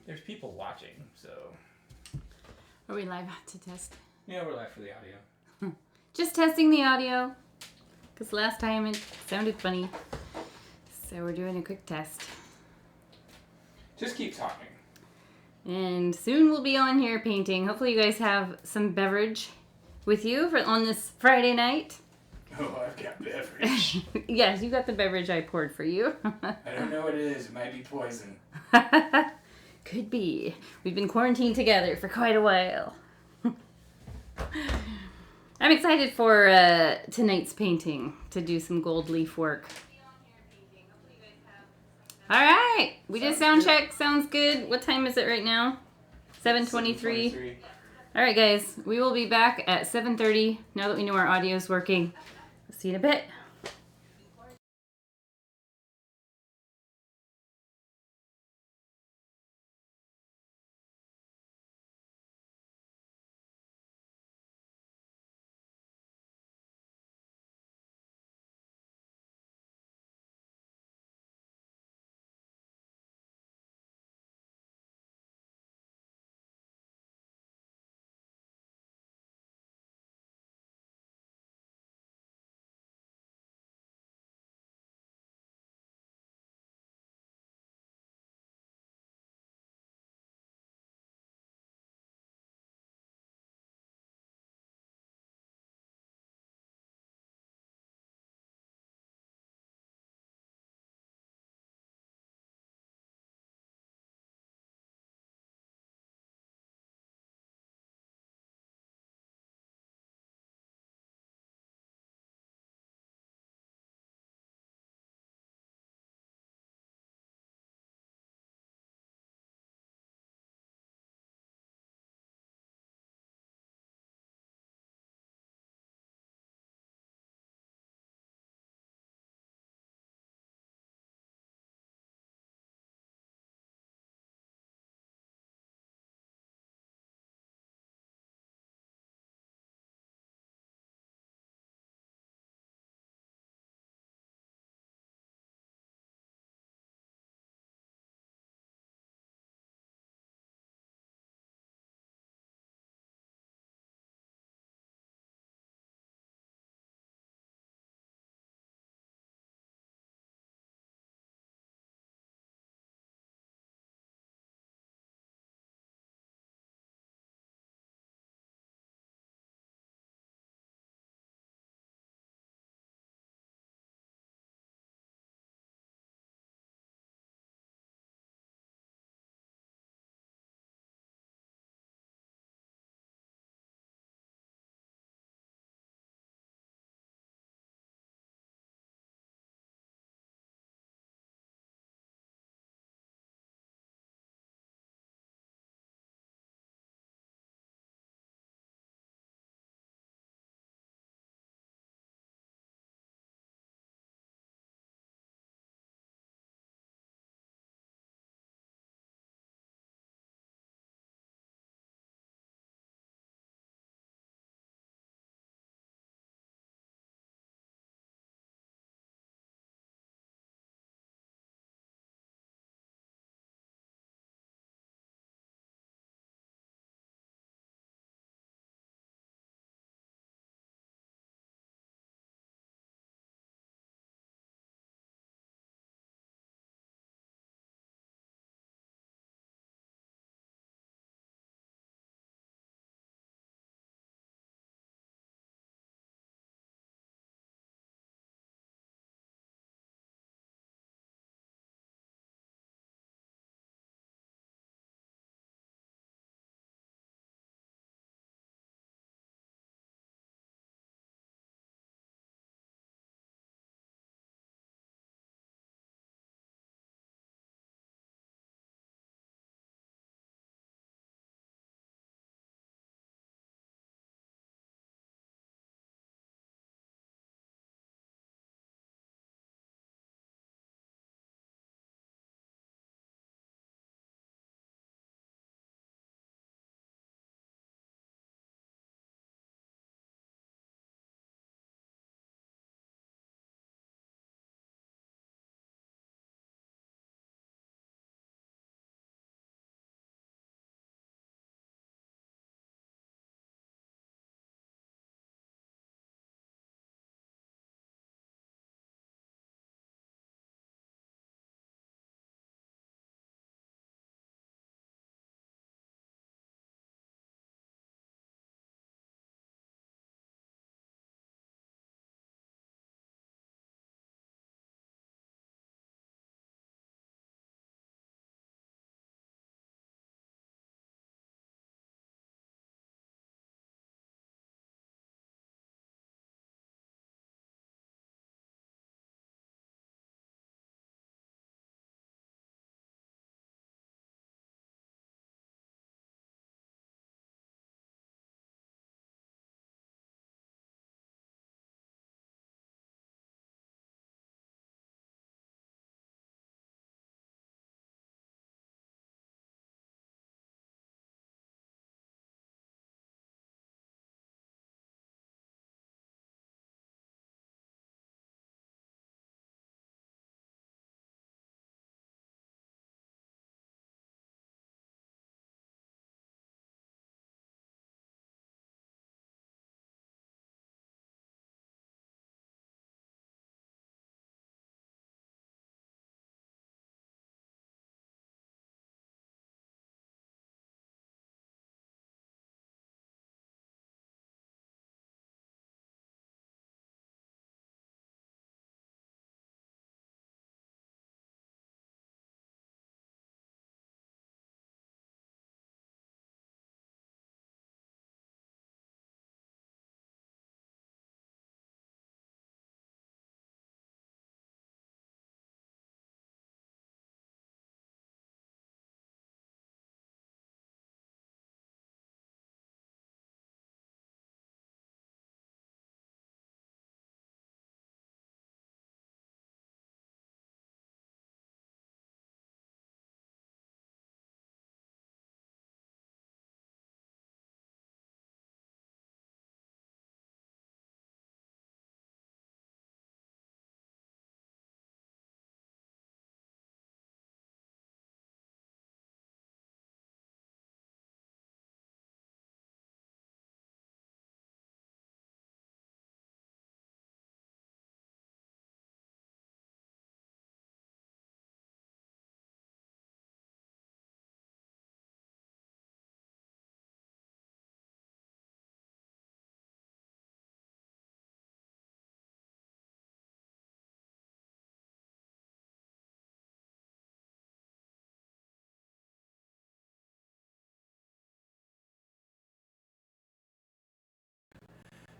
There's people watching, so. Are we live to test? Yeah, we're live for the audio. Just testing the audio. Because last time it sounded funny. So we're doing a quick test. Just keep talking. And soon we'll be on here painting. Hopefully you guys have some beverage with you on this Friday night. Oh, I've got beverage. Yes, you got the beverage I poured for you. I don't know what it is. It might be poison. Could be. We've been quarantined together for quite a while. I'm excited for tonight's painting, to do some gold leaf work. All right. We just sound check. Sounds good. What time is it right now? 7:23. All right, guys. We will be back at 7:30 now that we know our audio is working. See you in a bit.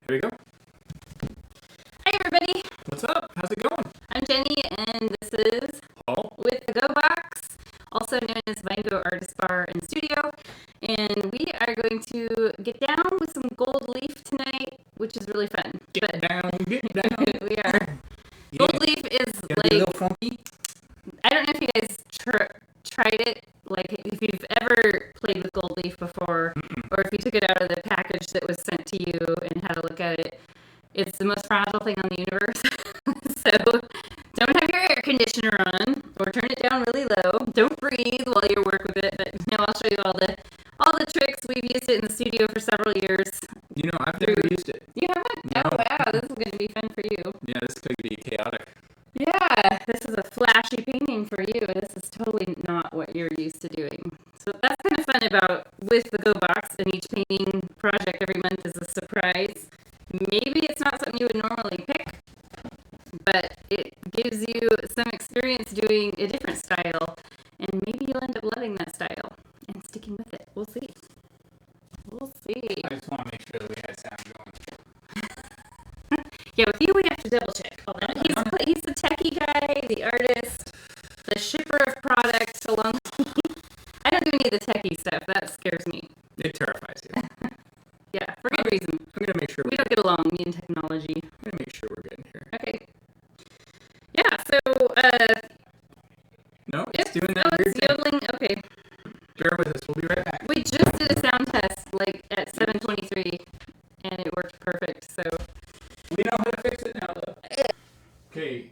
There we go. Hi everybody, What's up? How's it going? I'm Jenny and this is Paul. with the Go Box, also known as Vinego Artist Bar and Studio. And we are going to get down with some gold leaf tonight, which is really fun. Get down. We are. Yeah. Gold leaf is Gonna be a like, little funky. I don't know if you guys tried it, like if you've ever played with gold leaf before, or if you took it out of the package that was sent to you and had a look at it. It's the most fragile thing on the universe. So don't have your air conditioner on or turn it down really low. Don't breathe while you work with it. But I'll show you all the tricks. We've used it in the studio for several years. You know, I've never used it. You haven't? No. Oh wow, this is going to be fun for you. Yeah, this could be chaotic. Yeah, this is a flashy painting for you. This is totally not what you're used to doing. So that's kind of fun about with the Go Box, and each painting project every month is a surprise. Maybe it's not something you would normally pick, but it gives you some experience doing a different style, and maybe you'll end up loving that style and sticking with it. We'll see. We'll see. I just want to make sure that we had sound going. Yeah, with you we have to double check all that. He's the techie guy, the artist, the shipper of products along. I don't do any of the techie stuff. That scares me. It terrifies you. Yeah, for good reason. I'm gonna make sure We don't get along, me and technology. I'm gonna make sure we're good here. Okay. Yeah, so, No, it's doing that it's weird thing. yodeling. Okay. Bear with us. We'll be right back. We just did a sound test, like, at 7:23, and it worked perfect, so. We know how to fix it now, though. Okay,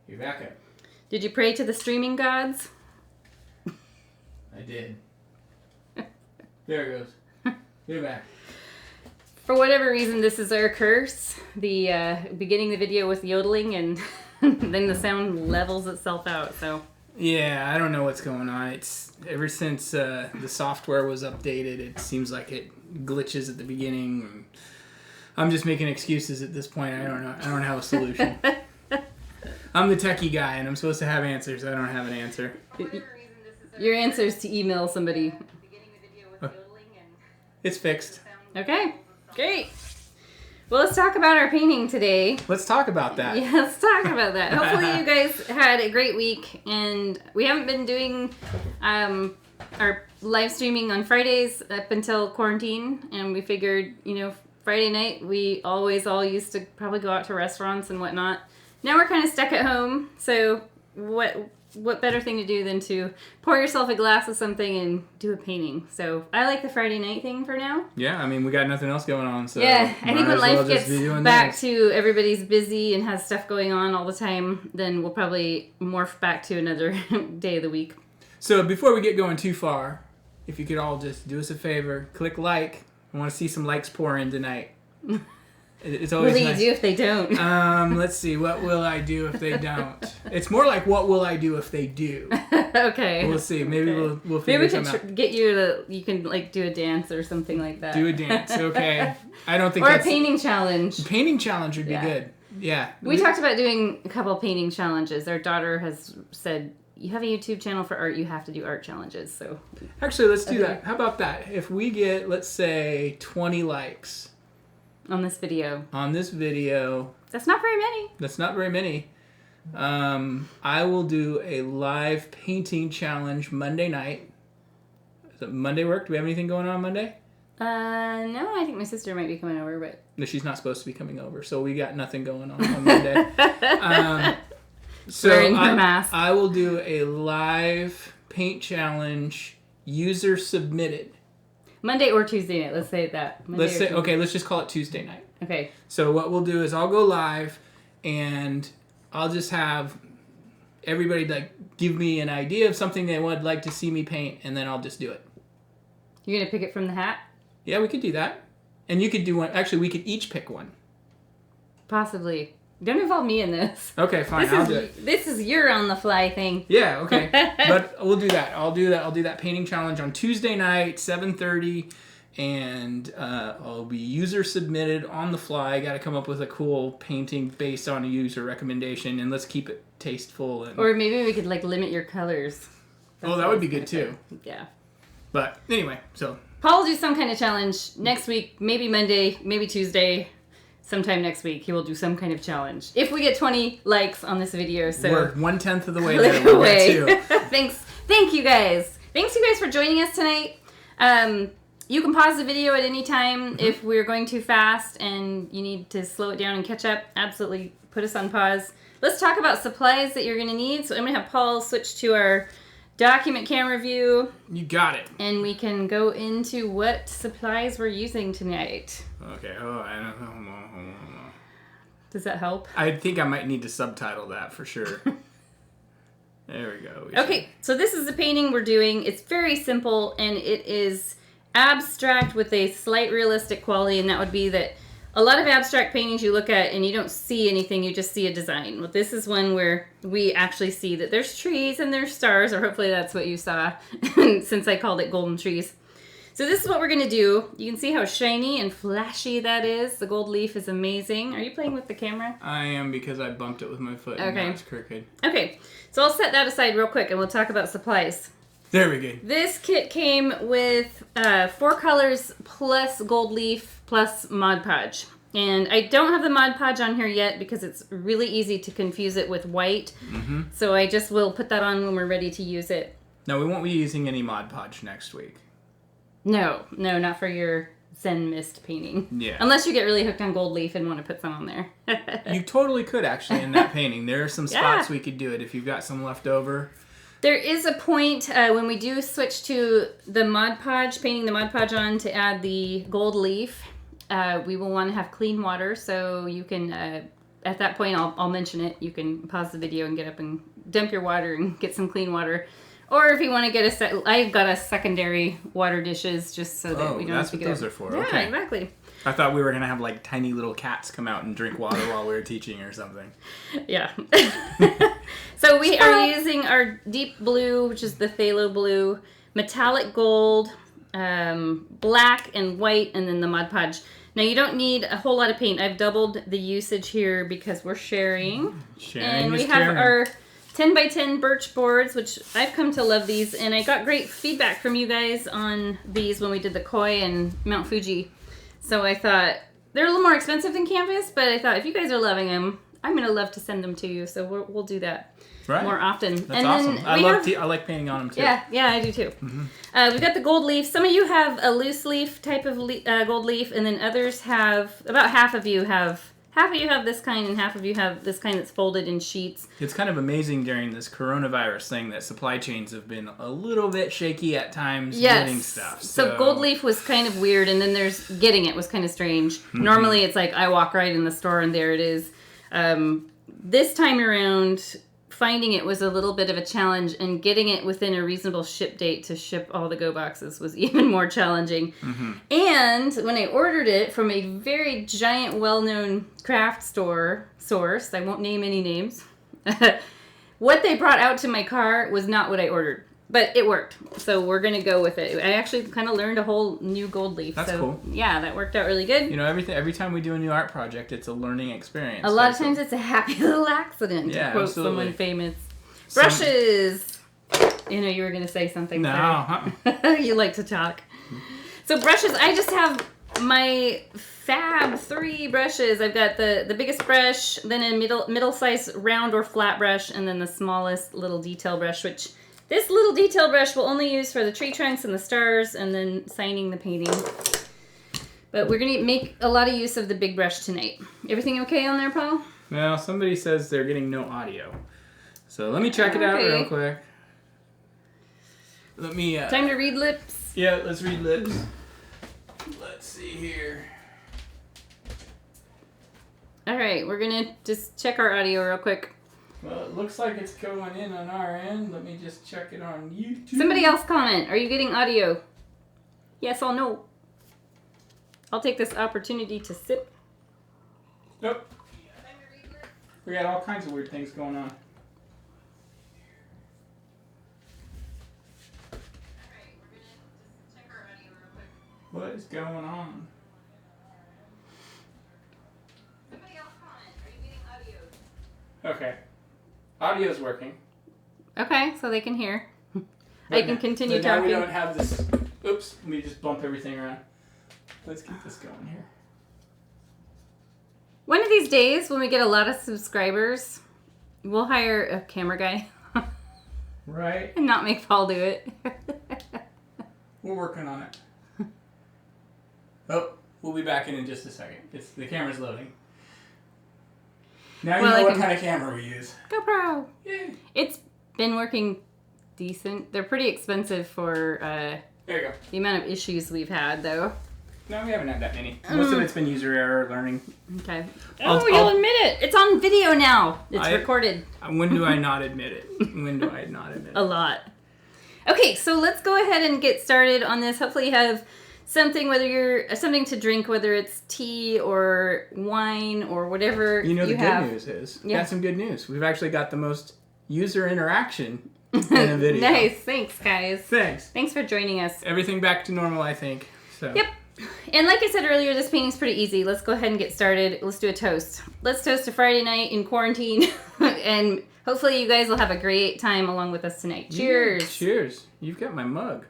you're back up. Did you pray to the streaming gods? I did. There it goes. You're back. For whatever reason, this is our curse. The beginning the video with yodeling, and then the sound levels itself out. So Yeah, I don't know what's going on. It's ever since the software was updated, it seems like it glitches at the beginning. I'm just making excuses at this point. I don't know. I don't have a solution. I'm the techie guy, and I'm supposed to have answers. I don't have an answer. your answer is to email somebody. It's fixed. Okay, great. Well, let's talk about our painting today. Let's talk about that. Yeah, let's talk about that. Hopefully you guys had a great week, and we haven't been doing our live streaming on Fridays up until quarantine, and we figured, Friday night we always all used to probably go out to restaurants and whatnot. Now we're kind of stuck at home, so what better thing to do than to pour yourself a glass of something and do a painting. So I like the Friday night thing for now. Yeah, I mean, we got nothing else going on, so yeah, I think when life gets back this. to everybody's busy and has stuff going on all the time, then we'll probably morph back to another day of the week. So before we get going too far, if you could all just do us a favor, click like. I want to see some likes pour in tonight. It's always What do nice. you do if they don't? Let's see. What will I do if they don't? It's more like what will I do if they do? Okay. We'll see. Maybe Okay. we'll figure Maybe we something could out. get you to, you can like do a dance or something like that. Do a dance, okay? I don't think or that's a painting challenge. painting challenge would be Yeah. good. Yeah. We talked about doing a couple painting challenges. Our daughter has said, you have a YouTube channel for art, you have to do art challenges. So Actually, let's do Okay. that. How about that? If we get, let's say, 20 likes on this video. on this video, That's not very many. that's not very many. I will do a live painting challenge Monday night. Does Monday work? Do we have anything going on Monday? No, I think my sister might be coming over, but No, she's not supposed to be coming over, so we got nothing going on Monday. Wearing her mask. I will do a live paint challenge, user submitted. Monday or Tuesday night. Let's say that. Monday Let's or say, Tuesday. okay, let's just call it Tuesday night. Okay. So what we'll do is I'll go live, and I'll just have everybody like give me an idea of something they would like to see me paint, and then I'll just do it. You're gonna pick it from the hat? Yeah, we could do that. And you could do one. Actually, we could each pick one. Possibly. Don't involve me in this. Okay, fine. I'll do it. This is your on the fly thing. Yeah, okay. But we'll do that. I'll do that painting challenge on Tuesday night, 7:30, and I'll be user submitted on the fly. I got to come up with a cool painting based on a user recommendation, and let's keep it tasteful. And Or maybe we could like limit your colors. that would be good too. Yeah. But anyway, so Paul will do some kind of challenge next week, maybe Monday, maybe Tuesday. Sometime next week, he will do some kind of challenge. If we get 20 likes on this video, so we're 1/10 of the way there. We're there too. Thank you guys. Thanks you guys for joining us tonight. You can pause the video at any time if we're going too fast and you need to slow it down and catch up. Absolutely, put us on pause. Let's talk about supplies that you're going to need. So I'm going to have Paul switch to our document camera view. You got it. And we can go into what supplies we're using tonight. Okay. Oh, I don't know. Does that help? I think I might need to subtitle that for sure. There we go. Okay, so this is the painting we're doing. It's very simple, and it is abstract with a slight realistic quality, and that would be that a lot of abstract paintings you look at and you don't see anything, you just see a design. Well, this is one where we actually see that there's trees and there's stars, or hopefully that's what you saw, since I called it golden trees. So this is what we're going to do. You can see how shiny and flashy that is. The gold leaf is amazing. Are you playing with the camera? I am, because I bumped it with my foot and now it's crooked. Okay, so I'll set that aside real quick and we'll talk about supplies. There we go. This kit came with 4 colors plus gold leaf plus Mod Podge. And I don't have the Mod Podge on here yet because it's really easy to confuse it with white. Mm-hmm. So I just will put that on when we're ready to use it. No, we won't be using any Mod Podge next week. No, not for your Zen Mist painting. Yeah. Unless you get really hooked on gold leaf and want to put some on there. You totally could, actually, in that painting. There are some spots we could do it if you've got some left over. There is a point when we do switch to the Mod Podge, painting the Mod Podge on to add the gold leaf. We will want to have clean water, so you can, at that point, I'll mention it. You can pause the video and get up and dump your water and get some clean water. Or if you want to get I've got a secondary water dishes just so that we don't have to get that's what those are for. Yeah, okay. Exactly. I thought we were going to have like tiny little cats come out and drink water while we were teaching or something. Yeah. So we are using our deep blue, which is the phthalo blue, metallic gold, black and white, and then the Mod Podge. Now you don't need a whole lot of paint. I've doubled the usage here because we're sharing. And we have our 10 by 10 birch boards, which I've come to love these, and I got great feedback from you guys on these when we did the Koi and Mount Fuji. So I thought, they're a little more expensive than canvas, but I thought if you guys are loving them, I'm going to love to send them to you, so we'll do that more often. That's awesome. I like painting on them too. Yeah, I do too. Mm-hmm. We've got the gold leaf. Some of you have a loose leaf type of gold leaf, and then others have, about half of you have this kind, and half of you have this kind that's folded in sheets. It's kind of amazing during this coronavirus thing that supply chains have been a little bit shaky at times getting stuff. So gold leaf was kind of weird, and then getting it was kind of strange. Mm-hmm. Normally it's like I walk right in the store and there it is. This time around, finding it was a little bit of a challenge, and getting it within a reasonable ship date to ship all the Go boxes was even more challenging. Mm-hmm. And when I ordered it from a very giant, well-known craft store source, I won't name any names, what they brought out to my car was not what I ordered. But it worked, so we're going to go with it. I actually kind of learned a whole new gold leaf. That's cool. Yeah, that worked out really good. You know, every time we do a new art project, it's a learning experience. A lot of times it's a happy little accident, to quote someone famous. Brushes! You know, you were going to say something. No. You like to talk. So brushes, I just have my Fab 3 brushes. I've got the biggest brush, then a middle-sized round or flat brush, and then the smallest little detail brush, which... This little detail brush we'll only use for the tree trunks and the stars and then signing the painting. But we're going to make a lot of use of the big brush tonight. Everything okay on there, Paul? Well, somebody says they're getting no audio. So let me check it out real quick. Let me... Time to read lips? Yeah, let's read lips. Let's see here. All right, we're going to just check our audio real quick. Well, it looks like it's going in on our end. Let me just check it on YouTube. Somebody else comment. Are you getting audio? Yes or no? I'll take this opportunity to sip. Nope. We got all kinds of weird things going on. Alright, we're going to just check our audio real quick. What is going on? Somebody else comment. Are you getting audio? Okay. Audio's working. Okay, so they can hear. I can continue so talking. Now we don't have this Oops, let me just bump everything around. Let's keep this going here. One of these days, when we get a lot of subscribers, we'll hire a camera guy. Right. And not make Paul do it. We're working on it. Oh, we'll be back in just a second. The camera's loading. Now you know what kind of camera we use. GoPro. Yay. It's been working decent. They're pretty expensive for There you go. the amount of issues we've had, though. No, we haven't had that many. Most of it's been user error learning. Okay. I'll You'll admit it. It's on video now. It's recorded. When do I not admit it? When do I not admit it? A lot. Okay, so let's go ahead and get started on this. Hopefully you have something, something to drink, whether it's tea or wine or whatever you know the have. good news is, got some good news. We've actually got the most user interaction in a video. Nice. Thanks, guys. Thanks for joining us. Everything back to normal, I think. So. Yep. And like I said earlier, this painting's pretty easy. Let's go ahead and get started. Let's do a toast. Let's toast to Friday night in quarantine. And hopefully you guys will have a great time along with us tonight. Cheers. Cheers. You've got my mug.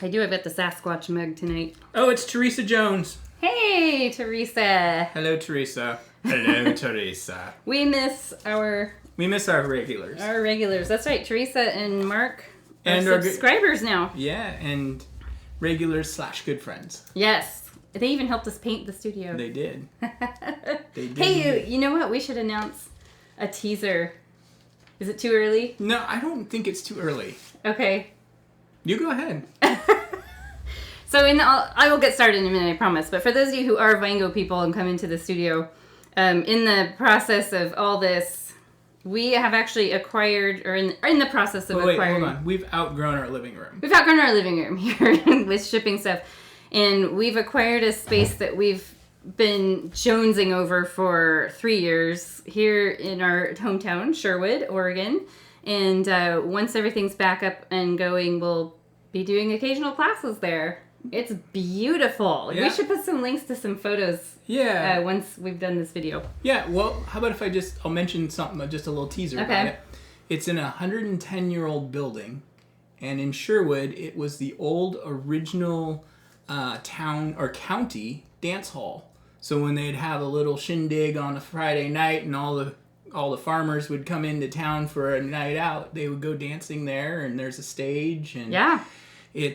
I do. I've got the Sasquatch mug tonight. Oh, it's Teresa Jones. Hey, Teresa. Hello, Teresa. Hello, Teresa. We miss our regulars. Our regulars. That's right. Teresa and Mark are and subscribers now. Yeah, and regulars / good friends. Yes. They even helped us paint the studio. They did. They did. Hey, you know what? We should announce a teaser. Is it too early? No, I don't think it's too early. Okay. You go ahead. So I will get started in a minute, I promise. But for those of you who are Vango people and come into the studio, in the process of all this, we have actually acquired, or in the process of acquiring. Wait, hold on. We've outgrown our living room. We've outgrown our living room here with shipping stuff. And we've acquired a space that we've been jonesing over for 3 years here in our hometown, Sherwood, Oregon. And once everything's back up and going, we'll be doing occasional classes there. It's beautiful. Yeah. We should put some links to some photos. Yeah. Once we've done this video. Yeah. Well, how about if I'll mention something, just a little teaser about it. It's in a 110-year-old building, and in Sherwood, it was the old original town or county dance hall. So when they'd have a little shindig on a Friday night, and all the farmers would come into town for a night out, they would go dancing there, and there's a stage, and yeah. We're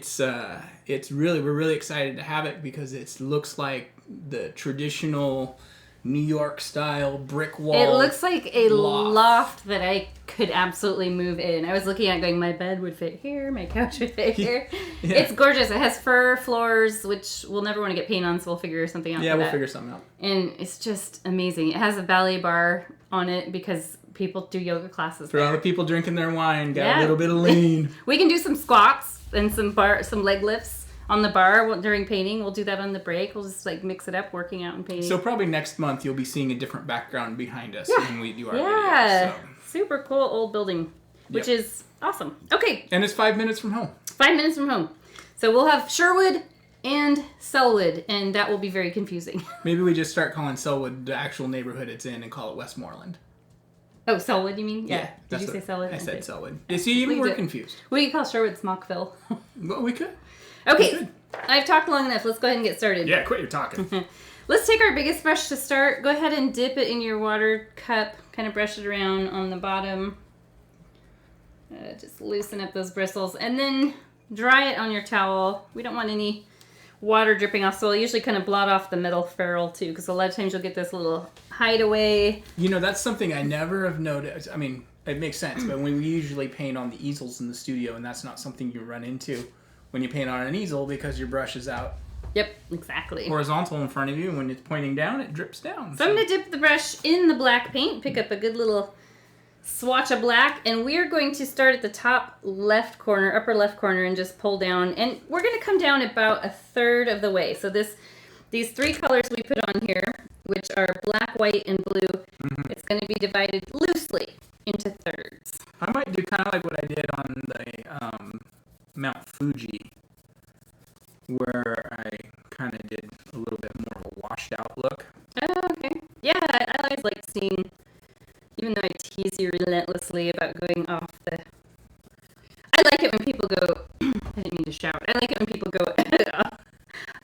really excited to have it because it looks like the traditional New York style brick wall. It looks like a loft that I could absolutely move in. I was looking at going, my bed would fit here, my couch would fit here. Yeah. It's gorgeous. It has fir floors, which we'll never want to get paint on, so we'll figure something out. Yeah, we'll figure something out. And it's just amazing. It has a ballet bar on it because people do yoga classes For there. all the people drinking their wine, got a little bit of lean. We can do some squats and some leg lifts on the bar during painting. We'll do that on the break. We'll just mix it up, working out and painting. So probably next month you'll be seeing a different background behind us when we do our videos. So. Super cool old building, which is awesome. Okay. And it's 5 minutes from home. 5 minutes from home. So we'll have Sherwood and Selwood, and that will be very confusing. Maybe we just start calling Selwood the actual neighborhood it's in and call it Westmoreland. Oh, Selwood, you mean? Yeah. Did you say Selwood? I said Selwood. See, even we're confused. We could call Sherwood Smockville. Well, we could. Okay. We could. I've talked long enough. Let's go ahead and get started. Yeah, quit your talking. Let's take our biggest brush to start. Go ahead and dip it in your water cup. Kind of brush it around on the bottom. Just loosen up those bristles. And then dry it on your towel. We don't want any water dripping off, so I'll usually kind of blot off the metal ferrule too, because a lot of times you'll get this little hideaway. You know, that's something I never have noticed. I mean, it makes sense, but when we usually paint on the easels in the studio, and that's not something you run into when you paint on an easel because your brush is out. Yep, exactly. Horizontal in front of you, and when it's pointing down, it drips down. So I'm going to dip the brush in the black paint, pick up a good little swatch of black, and we're going to start at the top left corner, upper left corner, and just pull down. And we're going to come down about a third of the way. So these three colors we put on here, which are black, white, and blue, it's going to be divided loosely into thirds. I might do kind of like what I did on the Mount Fuji, where I kind of did a little bit more of a washed out look. Oh, okay. Yeah, I always like seeing, even though I tease you relentlessly about going off the... I like it when people go... I didn't mean to shout. I like it when people go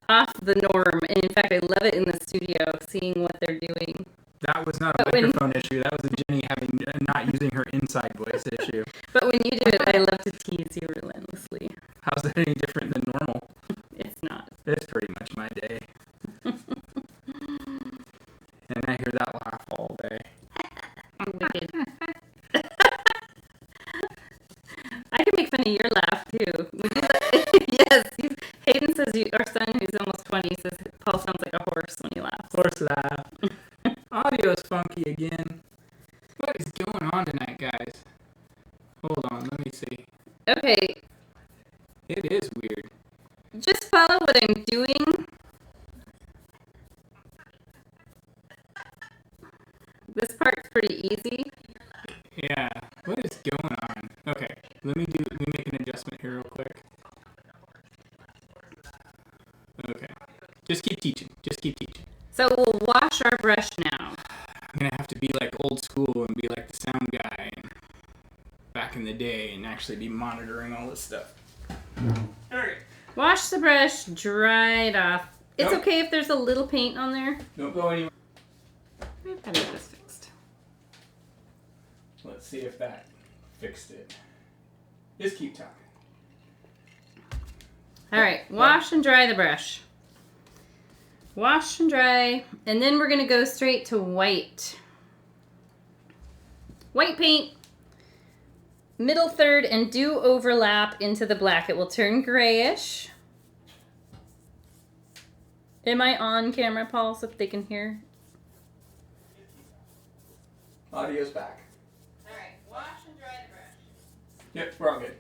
off the norm. And in fact, I love it in the studio, seeing what they're doing. That was not a microphone issue. That was a Jenny having not using her inside voice issue. But when you do it, I love to tease you relentlessly. How's that any different than normal? It's not. It's pretty much my day. And I hear that laugh all day. Wicked. I can make fun of your laugh too. Yes, Hayden says our son, who's almost 20, says Paul sounds like a horse when he laughs. Horse laugh. Audio's funky again. What is going on tonight, guys? Hold on, let me see. Okay, It is weird. just follow what I'm doing. This part's pretty easy. Yeah. What is going on? Okay, let me make an adjustment here real quick. Okay. Just keep teaching. So we'll wash our brush now. I'm gonna have to be like old school and be like the sound guy and back in the day and actually be monitoring all this stuff. Alright. Wash the brush, dry it off. It's Nope. okay if there's a little paint on there. Don't go anywhere. I've got this fixed. Let's see if that fixed it. Just keep talking. Alright, wash and dry the brush. Wash and dry, and then we're going to go straight to white. White paint, middle third, and do overlap into the black. It will turn grayish. Am I on camera, Paul, so if they can hear? Audio's back. Alright, wash and dry the brush. Yep, we're all good.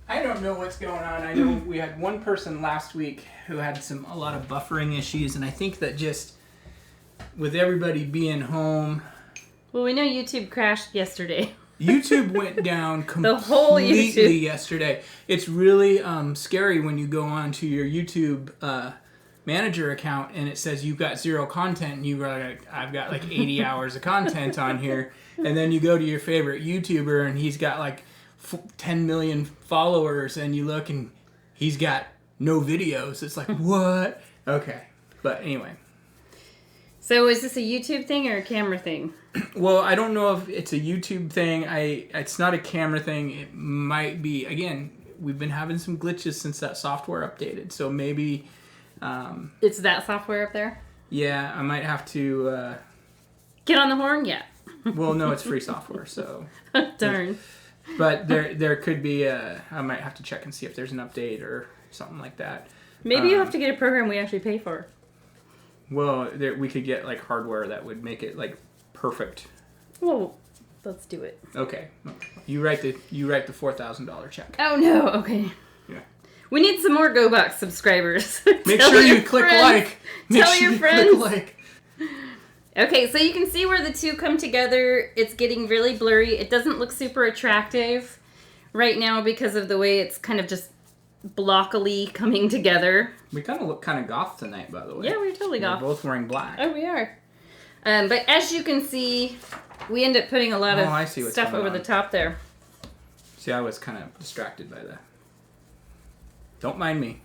I don't know what's going on. I know we had one person last week who had a lot of buffering issues, and I think that just with everybody being home, Well, we know YouTube crashed yesterday. YouTube went down The whole completely YouTube. yesterday. It's really scary when you go on to your YouTube manager account and it says you've got 0 content, and you go like, I've got like 80 hours of content on here, and then you go to your favorite YouTuber and he's got like 10 million followers, and you look and he's got no videos. It's like, what? Okay. But anyway. So is this a YouTube thing or a camera thing? Well, I don't know if it's a YouTube thing. It's not a camera thing. It might be. Again, we've been having some glitches since that software updated. So maybe... It's that software up there? yeah, I might have to... Get on the horn? Yeah. well, no, it's free software, so... Darn. But there could be I might have to check and see if there's an update or something like that. Maybe you have to get a program we actually pay for. Well, we could get like hardware that would make it like perfect. Well, let's do it. Okay, you write the $4,000 check. Oh no, okay. Yeah. We need some more GoBox subscribers. Make Tell sure your you click friends. like. Make Tell sure your you friends. click like. Okay, so you can see where the two come together. It's getting really blurry. It doesn't look super attractive right now because of the way it's kind of just blockily coming together. We kind of look kind of goth tonight, by the way. Yeah, we're totally goth. We're both wearing black. Oh, we are. But as you can see, we end up putting a lot I see of what's stuff going over on. the top there. See, I was kind of distracted by that. Don't mind me.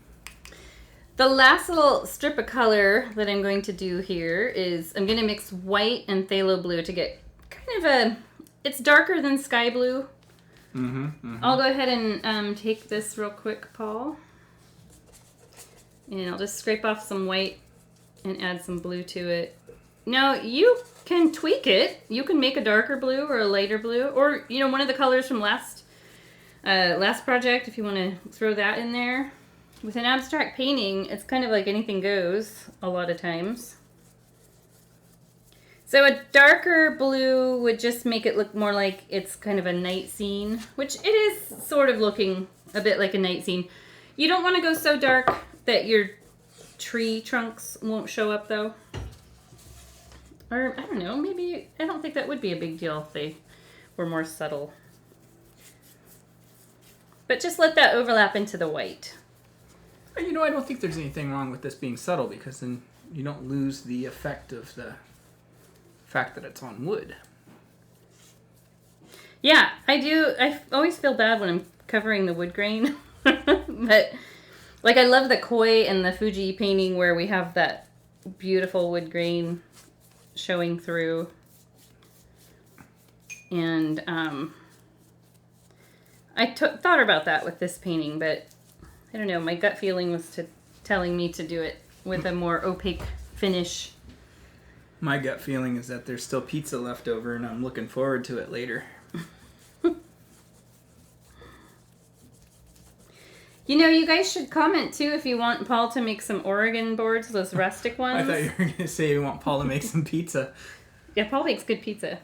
The last little strip of color that I'm going to do here is I'm going to mix white and phthalo blue to get kind of a... It's darker than sky blue. I'll go ahead and take this real quick, Paul. And I'll just scrape off some white and add some blue to it. Now, you can tweak it. You can make a darker blue or a lighter blue. Or, you know, one of the colors from last project, if you want to throw that in there. With an abstract painting, it's kind of like anything goes a lot of times. So a darker blue would just make it look more like it's kind of a night scene, which it is sort of looking a bit like a night scene. You don't want to go so dark that your tree trunks won't show up though. Or, I don't know, maybe, I don't think that would be a big deal if they were more subtle. But just let that overlap into the white. You know, I don't think there's anything wrong with this being subtle, because then you don't lose the effect of the fact that it's on wood. Yeah, I do. I always feel bad when I'm covering the wood grain. But like I love the koi and the Fuji painting where we have that beautiful wood grain showing through. And I thought about that with this painting, but I don't know. My gut feeling was telling me to do it with a more opaque finish. My gut feeling is that there's still pizza left over, and I'm looking forward to it later. You know, you guys should comment too if you want Paul to make some Oregon boards, those rustic ones. I thought you were going to say you want Paul to make some pizza. Yeah, Paul makes good pizza.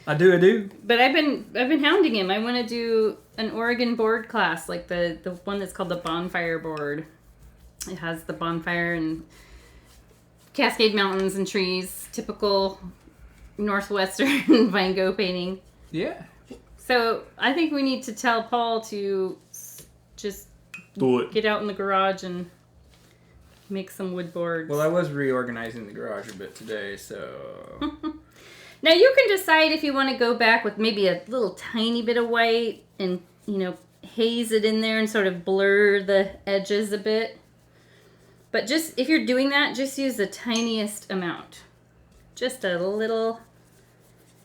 I do. But I've been hounding him. I want to do an Oregon board class, like the one that's called the bonfire board. It has the bonfire and Cascade Mountains and trees, typical Northwestern Van Gogh painting. Yeah. So I think we need to tell Paul to just do it. Get out in the garage and make some wood boards. Well, I was reorganizing the garage a bit today, so... Now you can decide if you want to go back with maybe a little tiny bit of white and, you know, haze it in there and sort of blur the edges a bit. But just, if you're doing that, just use the tiniest amount. Just a little,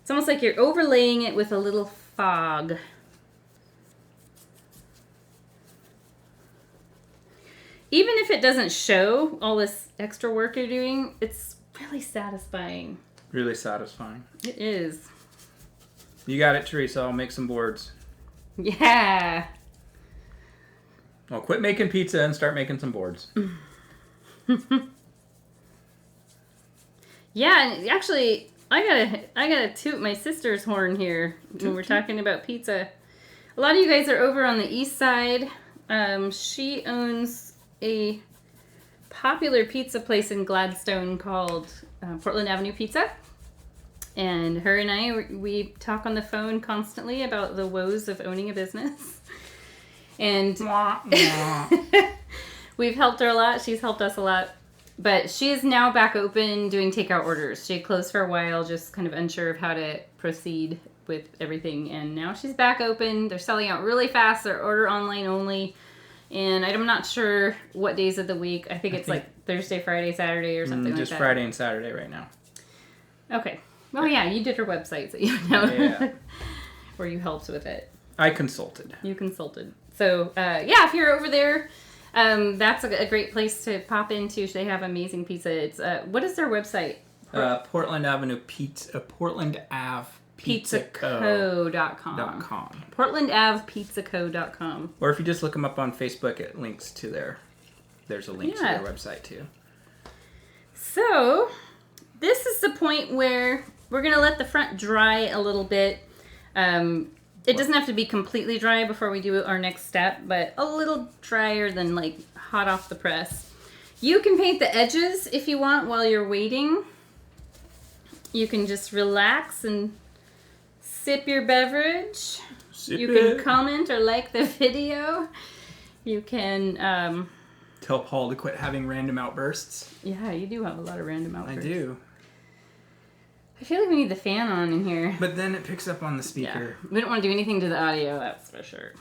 it's almost like you're overlaying it with a little fog. Even if it doesn't show all this extra work you're doing, it's really satisfying. Really satisfying. It is. You got it, Teresa. I'll make some boards. Yeah. Well, quit making pizza and start making some boards. Yeah, and actually, I gotta toot my sister's horn here when we're talking about pizza. A lot of you guys are over on the east side. She owns a popular pizza place in Gladstone called Portland Avenue Pizza. And her and I, we talk on the phone constantly about the woes of owning a business. And we've helped her a lot. She's helped us a lot. But she is now back open doing takeout orders. She had closed for a while, just kind of unsure of how to proceed with everything. And now she's back open. They're selling out really fast. They're order online only. And I'm not sure what days of the week. I think it's like Thursday, Friday, Saturday or something like that. Just Friday and Saturday right now. Okay. Oh, yeah. You did her website, so you know. Yeah. Or you helped with it. I consulted. You consulted. So, yeah, if you're over there, that's a great place to pop into. They have amazing pizza. It's what is their website? Portland Avenue Pizza. Portland Ave PizzaCo.com. PortlandAvePizzaCo.com. Or if you just look them up on Facebook, it links to there's a link to their website too. So, this is the point where we're going to let the front dry a little bit. It doesn't have to be completely dry before we do our next step, but a little drier than like hot off the press. You can paint the edges if you want while you're waiting. You can just relax and sip your beverage. You can comment or like the video. You can... tell Paul to quit having random outbursts. Yeah, you do have a lot of random outbursts. I do. I feel like we need the fan on in here. But then it picks up on the speaker. Yeah. We don't want to do anything to the audio, that's for sure.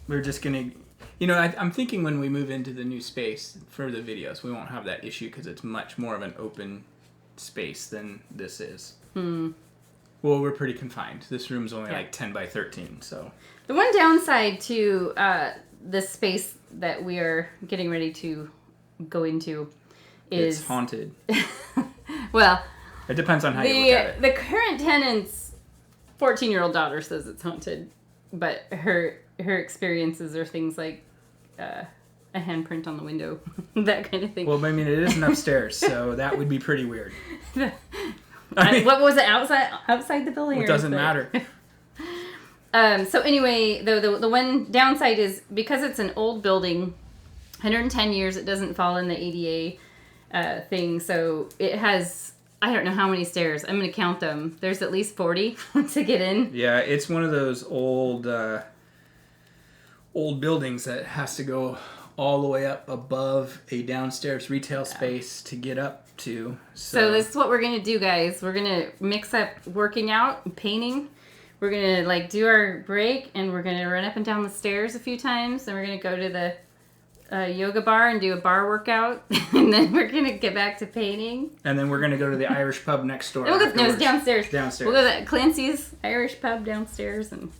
We're just going to... You know, I'm thinking when we move into the new space for the videos, we won't have that issue because it's much more of an open space than this is. Well, we're pretty confined. This room's only like 10 by 13, so... The one downside to this space that we are getting ready to go into is... It's haunted. Well... It depends on how you look at it. The current tenant's 14-year-old daughter says it's haunted, but her experiences are things like a handprint on the window, that kind of thing. Well, I mean, it isn't upstairs, so that would be pretty weird. I mean, what was it, outside the building? It doesn't matter. So anyway, the one downside is because it's an old building, 110 years, it doesn't fall in the ADA thing, so it has... I don't know how many stairs. I'm going to count them. There's at least 40 to get in. Yeah, it's one of those old buildings that has to go all the way up above a downstairs retail space to get up to. So this is what we're going to do, guys. We're going to mix up working out and painting we're going to like do our break and we're going to run up and down the stairs a few times. Then we're going to go to the yoga bar and do a bar workout. And then we're going to get back to painting. And then we're going to go to the Irish pub next door. No, it's downstairs. Downstairs. We'll go to Clancy's Irish pub downstairs and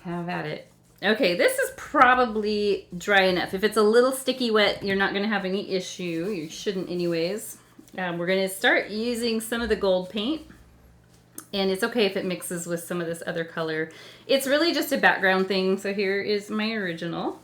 have at it. Okay, this is probably dry enough. If it's a little sticky wet, you're not going to have any issue. You shouldn't anyways. We're going to start using some of the gold paint. And it's okay if it mixes with some of this other color. It's really just a background thing. So here is my original.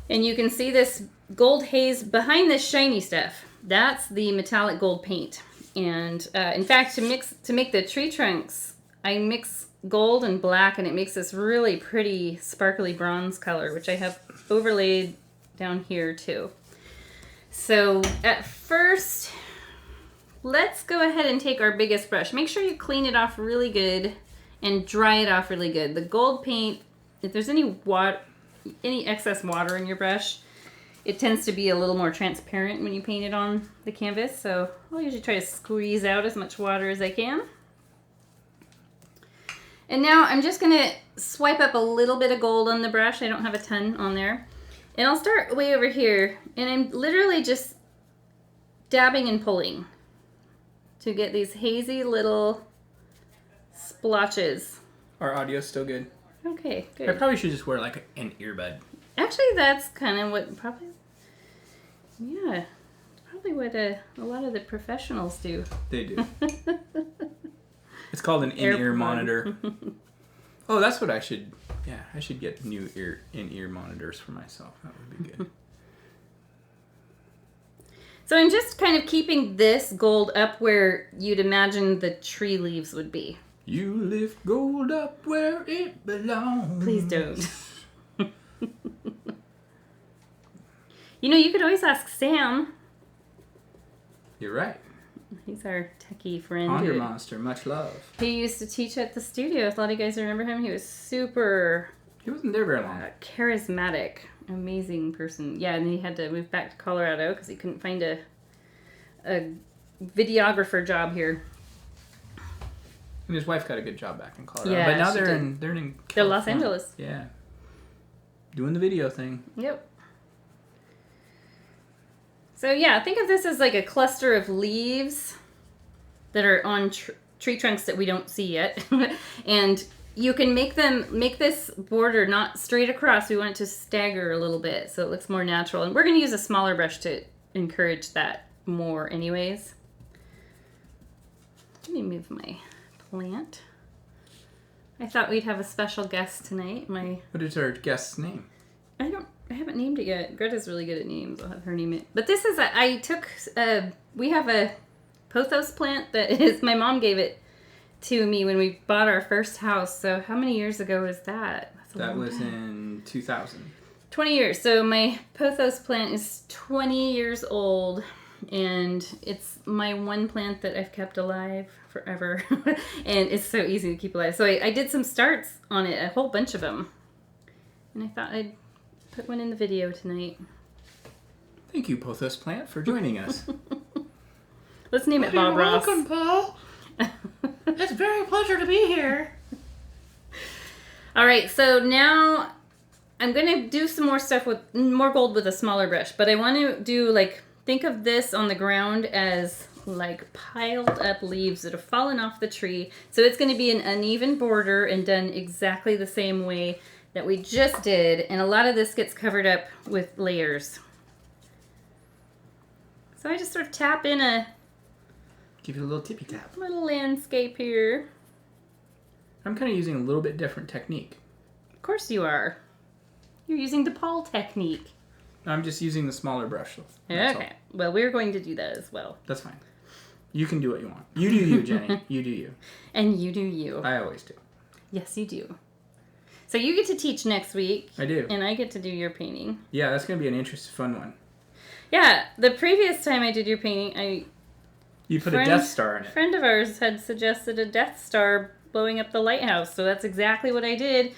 And you can see this gold haze behind this shiny stuff. That's the metallic gold paint. And in fact, to make the tree trunks, I mix gold and black, and it makes this really pretty sparkly bronze color, which I have overlaid down here too. So at first, let's go ahead and take our biggest brush. Make sure you clean it off really good and dry it off really good. The gold paint, if there's any excess water in your brush, it tends to be a little more transparent when you paint it on the canvas. So I'll usually try to squeeze out as much water as I can. And now I'm just going to swipe up a little bit of gold on the brush. I don't have a ton on there. And I'll start way over here. And I'm literally just dabbing and pulling to get these hazy little splotches. Our audio's still good. Okay, good. I probably should just wear like an earbud. Actually, that's kind of what probably what a lot of the professionals do. They do. It's called an in-ear monitor. Oh, that's what I should... Yeah, I should get new in-ear monitors for myself. That would be good. So I'm just kind of keeping this gold up where you'd imagine the tree leaves would be. You lift gold up where it belongs. Please don't. You know, you could always ask Sam. You're right. He's our techie friend. Ponder Monster, much love. He used to teach at the studio. A lot of you guys remember him. He was super... He wasn't there very long. Charismatic. Amazing person. Yeah, and then he had to move back to Colorado because he couldn't find a videographer job here. And his wife got a good job back in Colorado. Yeah, but now they're did. in California. They're Los Angeles. Yeah. Doing the video thing. Yep. So yeah, think of this as like a cluster of leaves that are on tree trunks that we don't see yet. And you can make this border not straight across. We want it to stagger a little bit so it looks more natural. And we're going to use a smaller brush to encourage that more anyways. Let me move my plant. I thought we'd have a special guest tonight. What is our guest's name? I haven't named it yet. Greta's really good at names. I'll have her name it. But this is we have a pothos plant that is, my mom gave it to me when we bought our first house. So how many years ago was that? That was in 2000. 20 years. So my pothos plant is 20 years old. And it's my one plant that I've kept alive forever. And it's so easy to keep alive. So I did some starts on it, a whole bunch of them. And I thought I'd put one in the video tonight. Thank you, Pothos Plant, for joining us. Let's name it Bob Ross. Welcome, Paul. It's a very pleasure to be here. All right, so now I'm going to do some more stuff with more gold with a smaller brush. But I want to do think of this on the ground as like piled up leaves that have fallen off the tree. So it's going to be an uneven border and done exactly the same way that we just did. And a lot of this gets covered up with layers. So I just sort of tap in a... Give it a little tippy tap. Little landscape here. I'm kind of using a little bit different technique. Of course you are. You're using the Paul technique. I'm just using the smaller brush. Okay. Well, we're going to do that as well. That's fine. You can do what you want. You do you, Jenny. You do you. And you do you. I always do. Yes, you do. So you get to teach next week. I do. And I get to do your painting. Yeah, that's going to be an interesting, fun one. Yeah, the previous time I did your painting, You put a Death Star in it. A friend of ours had suggested a Death Star blowing up the lighthouse, so that's exactly what I did.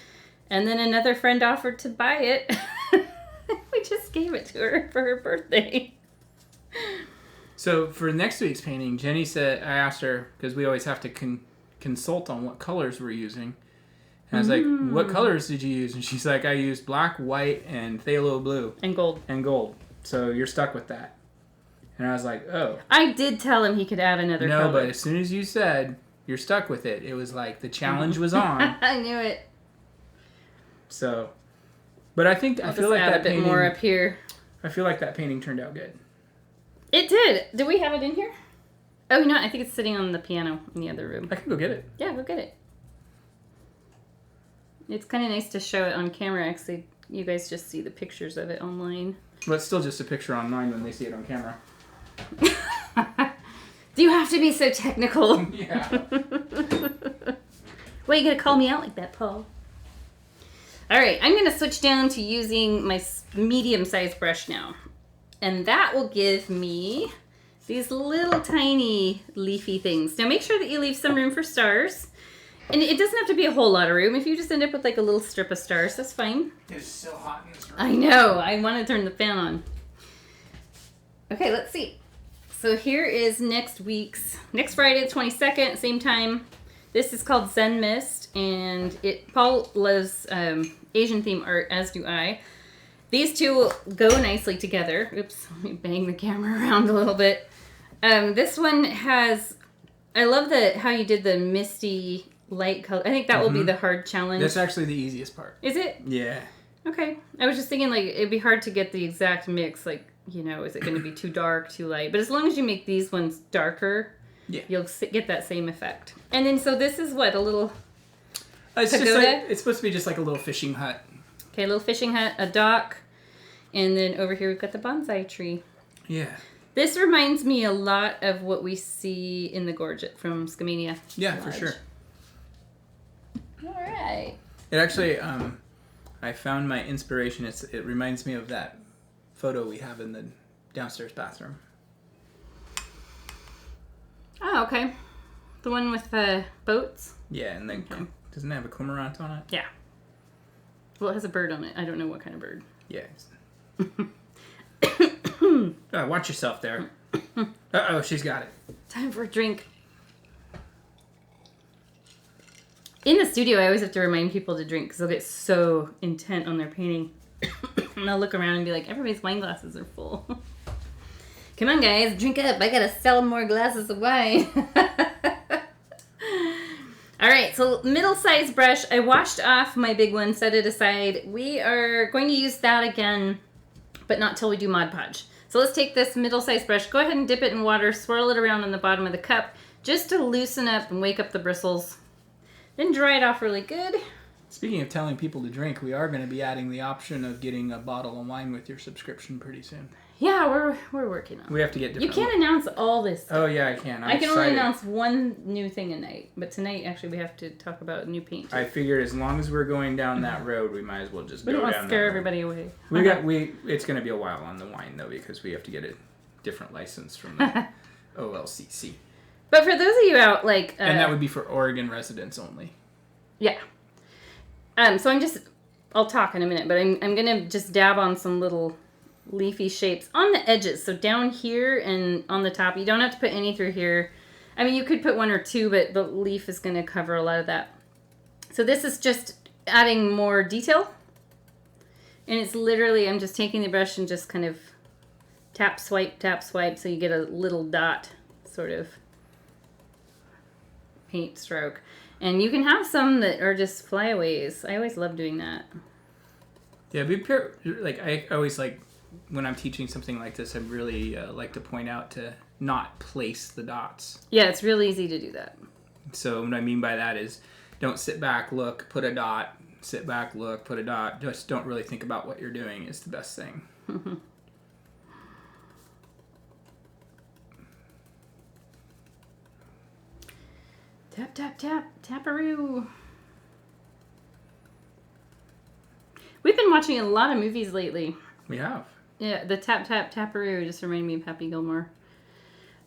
And then another friend offered to buy it. We just gave it to her for her birthday. So for next week's painting, Jenny said, I asked her, because we always have to consult on what colors we're using. And I was like, what colors did you use? And she's like, I used black, white, and phthalo blue. And gold. And gold. So you're stuck with that. And I was like, oh. I did tell him he could add another color. No, but as soon as you said you're stuck with it, it was like the challenge was on. I knew it. So, but I feel like add that a bit painting, more up here. I feel like that painting turned out good. It did. Do we have it in here? Oh, you know what? I think it's sitting on the piano in the other room. I can go get it. Yeah, go get it. It's kind of nice to show it on camera. Actually, you guys just see the pictures of it online. But it's still just a picture online when they see it on camera. Do you have to be so technical? Yeah. Why are you going to call me out like that, Paul? All right, I'm going to switch down to using my medium-sized brush now. And that will give me these little tiny leafy things. Now make sure that you leave some room for stars. And it doesn't have to be a whole lot of room. If you just end up with like a little strip of stars, that's fine. It's so hot in this room. I know. I want to turn the fan on. Okay, let's see. So here is next Friday, the 22nd, same time. This is called Zen Mist, and Paul loves Asian theme art, as do I. These two go nicely together. Oops, let me bang the camera around a little bit. This one has, I love how you did the misty light color. I think that will be the hard challenge. That's actually the easiest part. Is it? Yeah. Okay. I was just thinking like it'd be hard to get the exact mix. Like, you know, is it going to be too dark, too light? But as long as you make these ones darker, you'll get that same effect. And then, so this is what, a little It's pagoda? just like, it's supposed to be just like a little fishing hut. Okay, a little fishing hut, a dock, and then over here we've got the bonsai tree. Yeah. This reminds me a lot of what we see in the gorge from Skamania. Yeah, Lodge. for sure. All right. It actually, I found my inspiration. It reminds me of that photo we have in the downstairs bathroom. Oh, okay. The one with the boats? Yeah, and then doesn't it have a cormorant on it? Yeah. Well, it has a bird on it. I don't know what kind of bird. Yeah. Oh, watch yourself there. Uh-oh, she's got it. Time for a drink. In the studio, I always have to remind people to drink because they'll get so intent on their painting. And they'll look around and be like, everybody's wine glasses are full. Come on, guys, drink up. I gotta sell more glasses of wine. All right, so middle-sized brush. I washed off my big one, set it aside. We are going to use that again, but not till we do Mod Podge. So let's take this middle-sized brush, go ahead and dip it in water, swirl it around on the bottom of the cup, just to loosen up and wake up the bristles. Then dry it off really good. Speaking of telling people to drink, we are going to be adding the option of getting a bottle of wine with your subscription pretty soon. Yeah, we're working on it. We have to get different. You can't announce all this stuff. Oh, yeah, I can. I can only announce one new thing a night. But tonight, actually, we have to talk about new paint. I figured as long as we're going down that road, we might as well just go down that road. We don't want to scare everybody away. It's going to be a while on the wine, though, because we have to get a different license from the OLCC. But for those of you out, like... and that would be for Oregon residents only. Yeah. So I'll talk in a minute, but I'm going to just dab on some little leafy shapes on the edges. So down here and on the top, you don't have to put any through here. I mean, you could put one or two, but the leaf is going to cover a lot of that. So this is just adding more detail. And it's literally, I'm just taking the brush and just kind of tap, swipe, so you get a little dot sort of paint stroke. And you can have some that are just flyaways. I always love doing that. Yeah, I always like, when I'm teaching something like this, I really like to point out to not place the dots. Yeah, it's real easy to do that. So what I mean by that is don't sit back, look, put a dot, sit back, look, put a dot. Just don't really think about what you're doing is the best thing. Tap, tap, tap, taparoo. We've been watching a lot of movies lately. We have. Yeah, the tap, tap, taparoo just reminded me of Happy Gilmore.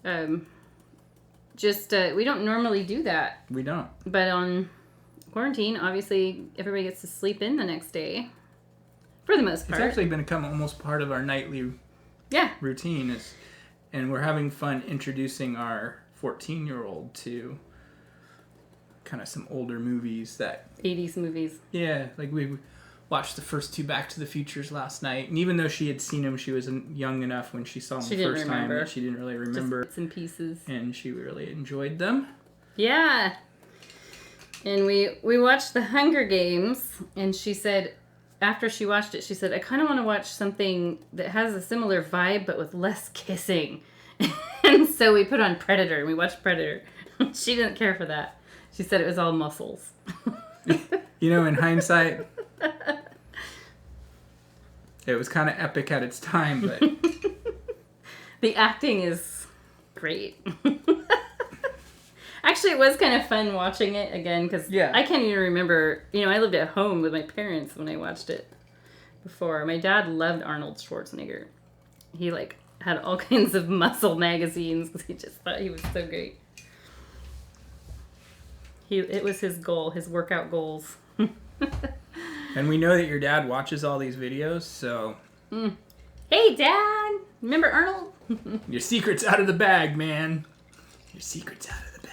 We don't normally do that. We don't. But on quarantine, obviously, everybody gets to sleep in the next day. For the most part. It's actually become almost part of our nightly routine. And we're having fun introducing our 14-year-old to kind of some older movies that 80s movies. Yeah, like we watched the first 2 Back to the Futures last night, and even though she had seen them, she was young enough when she saw them the first time that she didn't really remember. Just bits and pieces. And she really enjoyed them. Yeah. And we watched The Hunger Games, and she said, after she watched it, she said, I kind of want to watch something that has a similar vibe, but with less kissing. And so we put on Predator, and we watched Predator. She didn't care for that. She said it was all muscles. You know, in hindsight, it was kind of epic at its time, but... The acting is great. Actually, it was kind of fun watching it again, because I can't even remember... You know, I lived at home with my parents when I watched it before. My dad loved Arnold Schwarzenegger. He, like, had all kinds of muscle magazines, because he just thought he was so great. It was his goal, his workout goals. And we know that your dad watches all these videos, so... Hey, Dad! Remember Arnold? Your secret's out of the bag, man. Your secret's out of the bag.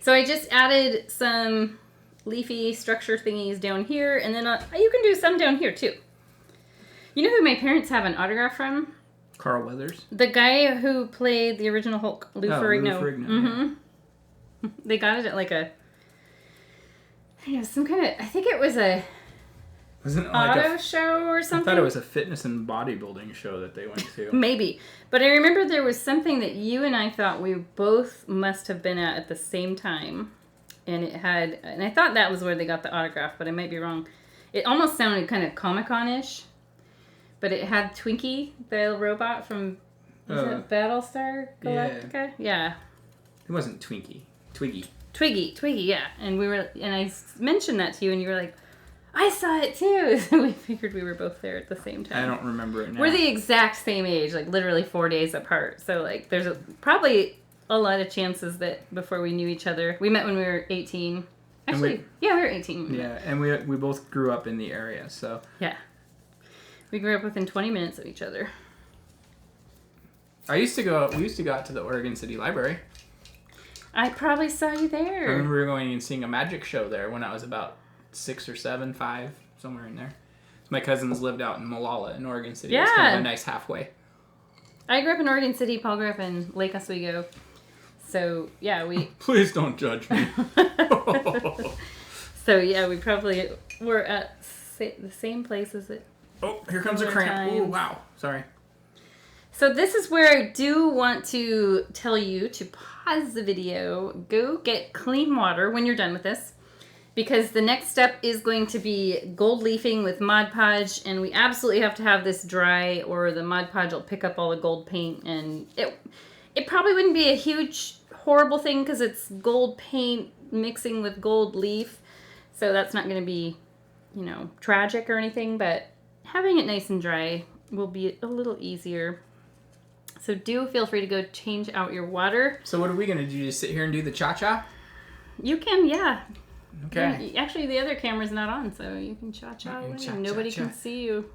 So I just added some leafy structure thingies down here, and then you can do some down here, too. You know who my parents have an autograph from? Carl Weathers? The guy who played the original Hulk, Lou Ferrigno. Yeah. They got it at like a... I don't know, some kind of... I think it was a... Wasn't it like auto show or something? I thought it was a fitness and bodybuilding show that they went to. Maybe. But I remember there was something that you and I thought we both must have been at the same time. And it had... And I thought that was where they got the autograph, but I might be wrong. It almost sounded kind of Comic-Con-ish. But it had Twinkie, the robot from... Was it Battlestar Galactica? Yeah. It wasn't Twinkie. Twiggy. Twiggy, yeah. And I mentioned that to you, and you were like, I saw it too. So we figured we were both there at the same time. I don't remember it now. We're the exact same age, like literally 4 days apart. So like there's probably a lot of chances that before we knew each other, we met when we were 18. Actually, we were 18. Yeah, and we both grew up in the area, so. Yeah. We grew up within 20 minutes of each other. We used to go out to the Oregon City Library. I probably saw you there. I remember going and seeing a magic show there when I was about 6 or 7, 5, somewhere in there. My cousins lived out in Molalla in Oregon City. Yeah. It's kind of a nice halfway. I grew up in Oregon City. Paul grew up in Lake Oswego. So, yeah, we... Please don't judge me. So, yeah, we probably were at the same places at... Oh, here comes a cramp. Oh, wow. Sorry. So this is where I do want to tell you to pause the video, go get clean water when you're done with this, because the next step is going to be gold leafing with Mod Podge, and we absolutely have to have this dry or the Mod Podge will pick up all the gold paint, and it probably wouldn't be a huge, horrible thing because it's gold paint mixing with gold leaf, so that's not going to be, you know, tragic or anything, but having it nice and dry will be a little easier. So do feel free to go change out your water. So what are we going to do? Just sit here and do the cha-cha? You can, yeah. Okay. Actually, the other camera's not on, so you can cha-cha away. Nobody can see you.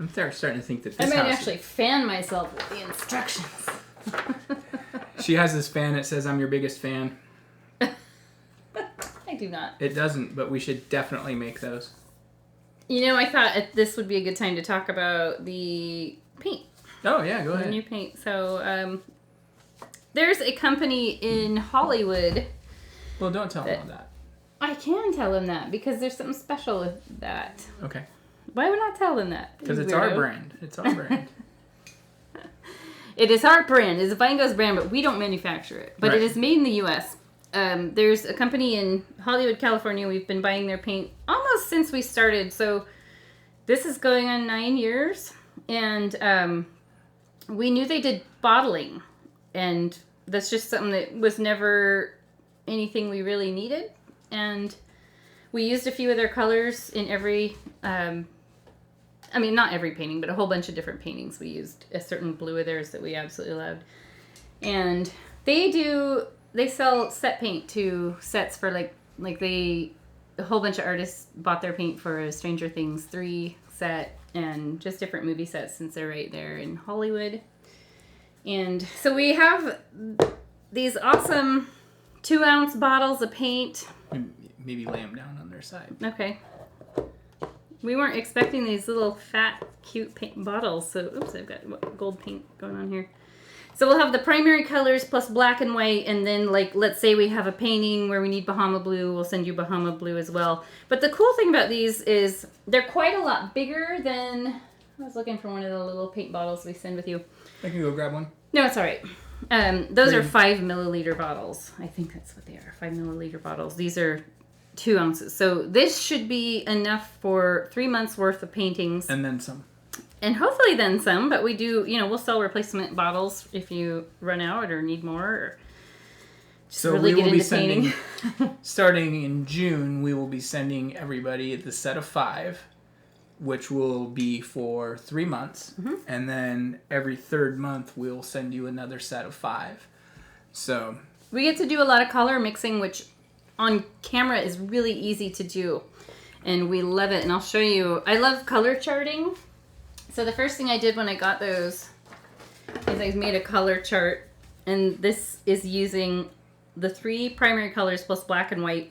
I'm starting to think that I this might actually fan myself with the instructions. She has this fan that says, I'm your biggest fan. I do not. It doesn't, but we should definitely make those. You know, I thought this would be a good time to talk about the paint. Oh, yeah, go ahead. The new paint. So, there's a company in Hollywood. Well, don't tell them that. I can tell them that because there's something special with that. Okay. Why would I tell them that? Because it's our brand. It's our brand. It is our brand. It's Vinego's brand, but we don't manufacture it. But Right. It is made in the U.S. There's a company in Hollywood, California. We've been buying their paint almost since we started. So this is going on 9 years. And we knew they did bottling. And that's just something that was never anything we really needed. And we used a few of their colors in every... I mean, not every painting, but a whole bunch of different paintings. We used a certain blue of theirs that we absolutely loved. And they sell set paint to sets for a whole bunch of artists bought their paint for a Stranger Things 3 set and just different movie sets since they're right there in Hollywood. And so we have these awesome 2-ounce bottles of paint. Maybe lay them down on their side. Okay. We weren't expecting these little fat, cute paint bottles. So, oops, I've got gold paint going on here. So we'll have the primary colors plus black and white, and then, like, let's say we have a painting where we need Bahama blue, we'll send you Bahama blue as well. But the cool thing about these is they're quite a lot bigger than... I was looking for one of the little paint bottles we send with you. I can go grab one. No, it's all right. Those are 5 milliliter bottles. I think that's what they are, 5 milliliter bottles. These are 2 ounces. So this should be enough for 3 months worth of paintings. And then some. And hopefully then some, but we do, we'll sell replacement bottles if you run out or need more. Or just so really we will get be into sending, painting. starting in June, we will be sending everybody the set of 5, which will be for 3 months. Mm-hmm. And then every 3rd month, we'll send you another set of 5. So we get to do a lot of color mixing, which on camera is really easy to do. And we love it. And I'll show you. I love color charting. So the first thing I did when I got those is I made a color chart. And this is using the 3 primary colors plus black and white.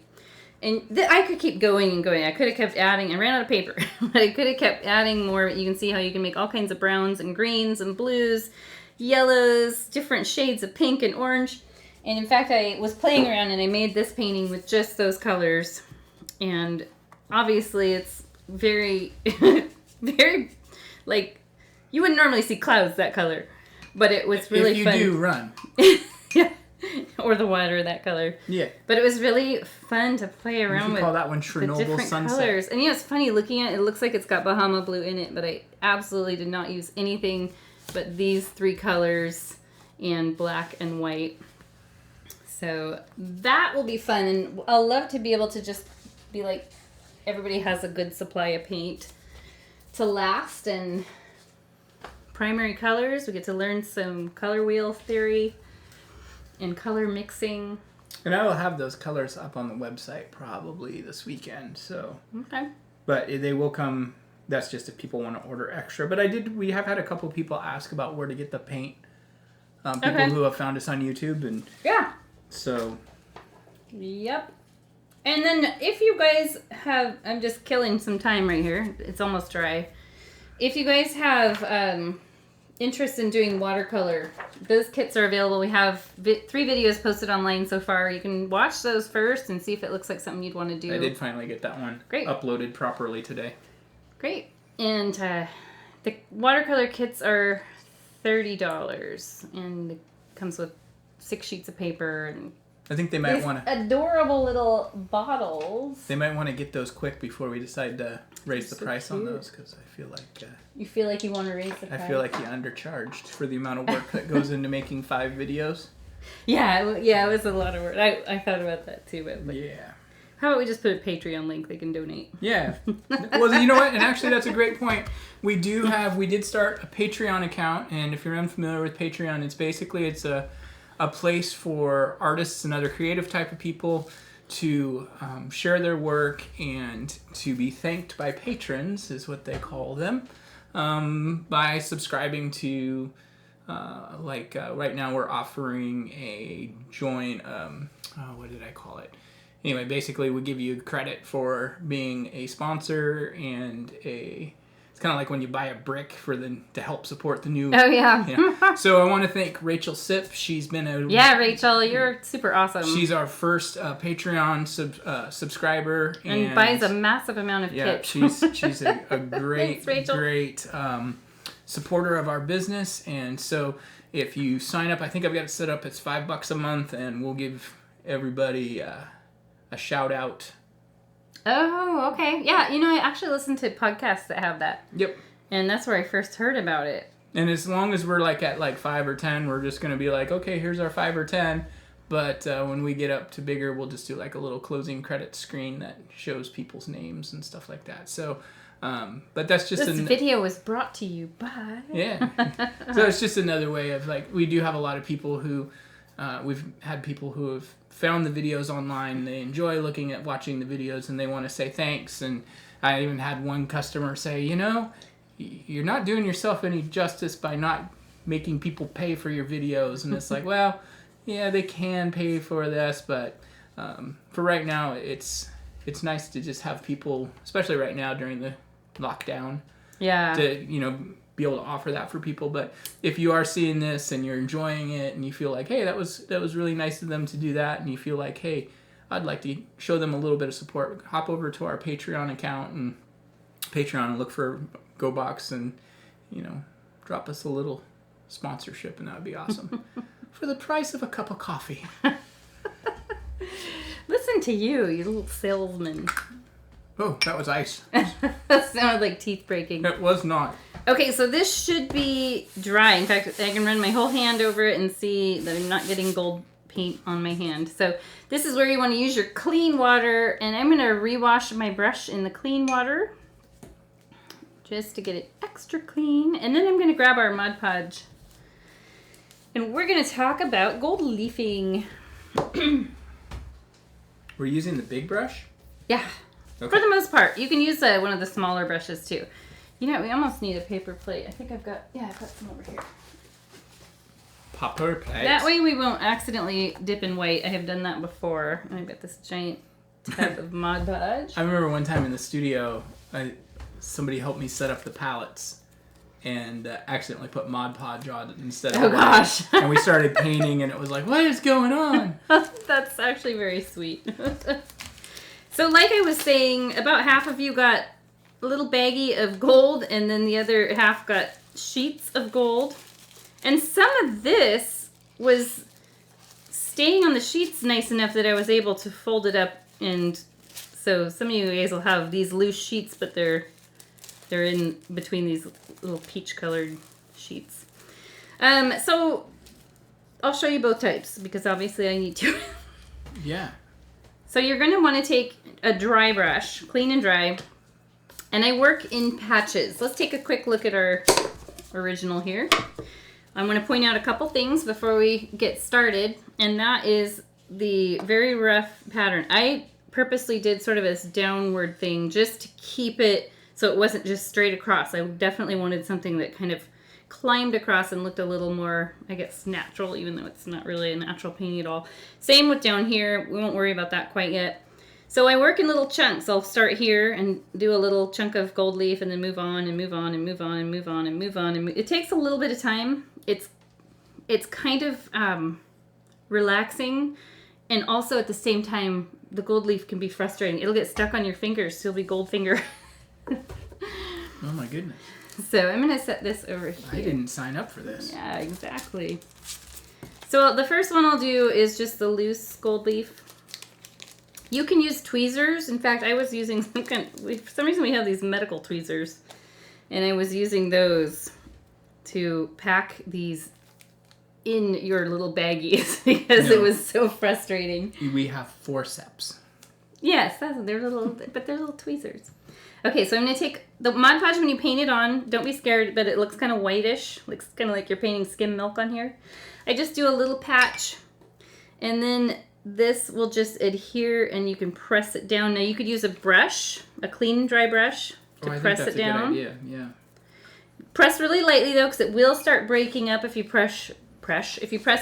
And I could keep going and going. I could have kept adding. I ran out of paper. But I could have kept adding more. You can see how you can make all kinds of browns and greens and blues, yellows, different shades of pink and orange. And in fact, I was playing around and I made this painting with just those colors. And obviously it's very, very, like, you wouldn't normally see clouds that color. But it was really fun. If you do, run. Yeah. Or the water that color. Yeah. But it was really fun to play around with. Call that one the Chernobyl different sunset. colors. And it's funny looking at it. It looks like it's got Bahama blue in it, but I absolutely did not use anything but these 3 colors and black and white. So that will be fun, and I'll love to be able to just be like, everybody has a good supply of paint to last. And primary colors, we get to learn some color wheel theory and color mixing. And I will have those colors up on the website probably this weekend. So, okay. But they will come. That's just if people want to order extra. But we have had a couple people ask about where to get the paint. People who have found us on YouTube, and yeah. So. Yep. And then if you guys have, I'm just killing some time right here. It's almost dry. If you guys have interest in doing watercolor, those kits are available. We have 3 videos posted online so far. You can watch those first and see if it looks like something you'd want to do. I did finally get that one uploaded properly today. Great. And the watercolor kits are $30, and it comes with 6 sheets of paper and I think they might want to adorable little bottles. They might want to get those quick before we decide to raise the price on those, because I feel like you feel like you want to raise the price. I feel like you undercharged for the amount of work that goes into making 5 videos. Yeah, it was a lot of work. I thought about that too, but yeah. How about we just put a Patreon link they can donate? Yeah. Well, you know what? And actually, that's a great point. We did start a Patreon account, and if you're unfamiliar with Patreon, it's a place for artists and other creative type of people to share their work and to be thanked by patrons, is what they call them, by subscribing to, right now we're offering a join, what did I call it? Anyway, basically we give you credit for being a sponsor, and it's kind of like when you buy a brick to help support the new. Oh, yeah. So I want to thank Rachel Sipp. She's been Yeah, Rachel, you're super awesome. She's our first Patreon subscriber. And buys a massive amount of kits. She's a great, Thanks, great supporter of our business. And so if you sign up, I think I've got it set up, it's $5 a month, and we'll give everybody a shout out. Oh, okay. Yeah, I actually listen to podcasts that have that. Yep. And that's where I first heard about it. And as long as we're at 5 or 10, we're just going to be like, okay, here's our 5 or 10. But when we get up to bigger, we'll just do a little closing credit screen that shows people's names and stuff like that. So, but that's just... This video was brought to you by... Yeah. So it's just another way of we do have a lot of people who... we've had people who have found the videos online. They enjoy watching the videos, and they want to say thanks. And I even had one customer say, you're not doing yourself any justice by not making people pay for your videos. And it's like, well, yeah, they can pay for this, but for right now, it's nice to just have people, especially right now during the lockdown, to be able to offer that for people. But if you are seeing this and you're enjoying it and you feel like, hey, that was really nice of them to do that, and you feel like, hey, I'd like to show them a little bit of support, hop over to our Patreon account and look for GoBox and drop us a little sponsorship, and that would be awesome. For the price of a cup of coffee. Listen to you little salesman. Oh, that was ice. That sounded like teeth breaking. It was not. Okay, so this should be dry. In fact, I can run my whole hand over it and see that I'm not getting gold paint on my hand. So this is where you want to use your clean water, and I'm going to rewash my brush in the clean water just to get it extra clean. And then I'm going to grab our Mod Podge, and we're going to talk about gold leafing. We're using the big brush? Yeah. Okay. For the most part. You can use one of the smaller brushes too. We almost need a paper plate. I think I've got some over here. Paper plate? That way we won't accidentally dip in white. I have done that before. I've got this giant tub of Mod Podge. I remember one time in the studio, somebody helped me set up the palettes and accidentally put Mod Podge on instead of... Oh, gosh. And we started painting, and it was like, what is going on? That's actually very sweet. So like I was saying, about half of you got a little baggie of gold, and then the other half got sheets of gold. And some of this was staying on the sheets nice enough that I was able to fold it up, and so some of you guys will have these loose sheets, but they're in between these little peach-colored sheets. So I'll show you both types, because obviously I need to. Yeah. So you're going to want to take a dry brush, clean and dry, and I work in patches. Let's take a quick look at our original here. I'm going to point out a couple things before we get started, and that is the very rough pattern. I purposely did sort of this downward thing just to keep it so it wasn't just straight across. I definitely wanted something that kind of climbed across and looked a little more, I guess, natural, even though it's not really a natural painting at all. Same with down here. We won't worry about that quite yet. So I work in little chunks. I'll start here and do a little chunk of gold leaf and then move on and move on and move on and move on and move on. And it takes a little bit of time. It's kind of relaxing, and also at the same time, the gold leaf can be frustrating. It'll get stuck on your fingers, so it'll be gold finger. Oh my goodness. So I'm going to set this over here. I didn't sign up for this. Yeah, exactly. So the first one I'll do is just the loose gold leaf. You can use tweezers. In fact, I was using for some reason we have these medical tweezers, and I was using those to pack these in your little baggies because it was so frustrating. We have forceps. Yes, they're little tweezers. Okay, so I'm going to take the Mod Podge. When you paint it on, don't be scared, but it looks kind of whitish. Looks kind of like you're painting skim milk on here. I just do a little patch, and then this will just adhere, and you can press it down. Now, you could use a brush, a clean, dry brush, to press it down. I think that's a good idea, yeah. Press really lightly, though, because it will start breaking up if you press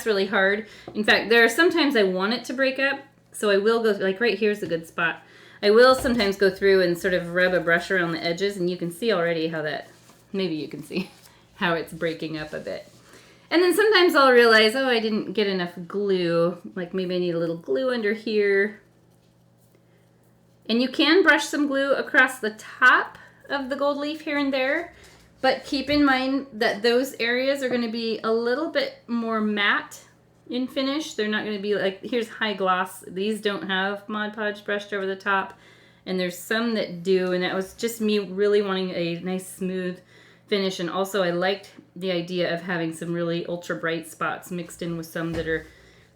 really hard. In fact, there are sometimes I want it to break up, so I will go, like right here's a good spot. I will sometimes go through and sort of rub a brush around the edges, and you can see already how maybe you can see how it's breaking up a bit. And then sometimes I'll realize, I didn't get enough glue. Like maybe I need a little glue under here. And you can brush some glue across the top of the gold leaf here and there, but keep in mind that those areas are going to be a little bit more matte in finish. They're not going to be like, here's high gloss. These don't have Mod Podge brushed over the top, and there's some that do, and that was just me really wanting a nice smooth finish. And also I liked the idea of having some really ultra bright spots mixed in with some that are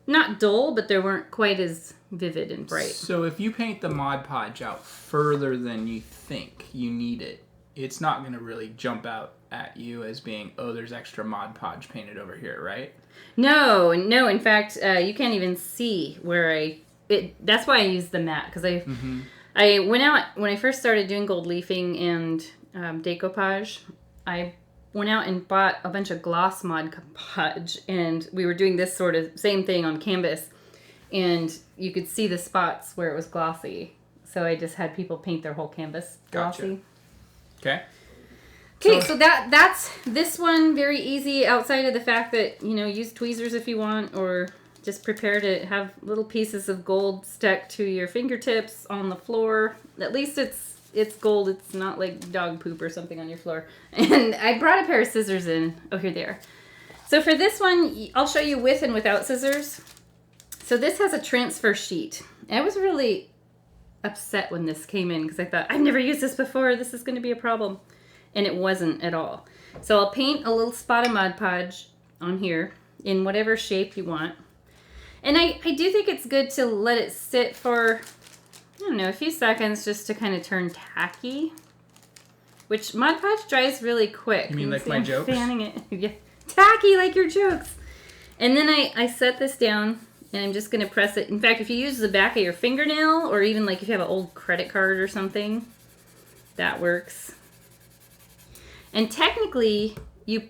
not dull, but they weren't quite as vivid and bright. So if you paint the Mod Podge out further than you think you need it, it's not going to really jump out at you as being, there's extra Mod Podge painted over here, right? No. In fact, you can't even see where that's why I use the matte, because I went out, when I first started doing gold leafing and decoupage, I went out and bought a bunch of gloss Mod Podge, and we were doing this sort of same thing on canvas, and you could see the spots where it was glossy. So I just had people paint their whole canvas glossy. Okay. Okay, so that's this one. Very easy outside of the fact that, you know, use tweezers if you want, or just prepare to have little pieces of gold stuck to your fingertips on the floor. At least it's gold. It's not like dog poop or something on your floor. And I brought a pair of scissors in. Oh, here they are. So for this one, I'll show you with and without scissors. So this has a transfer sheet. I was really upset when this came in because I thought, I've never used this before. This is going to be a problem. And it wasn't at all. So I'll paint a little spot of Mod Podge on here in whatever shape you want. And I do think it's good to let it sit for, I don't know, a few seconds just to kind of turn tacky. Which Mod Podge dries really quick. You mean like my jokes? Fanning it. Yeah. Tacky like your jokes. And then I set this down and I'm just going to press it. In fact, if you use the back of your fingernail or even like if you have an old credit card or something, that works. And technically, you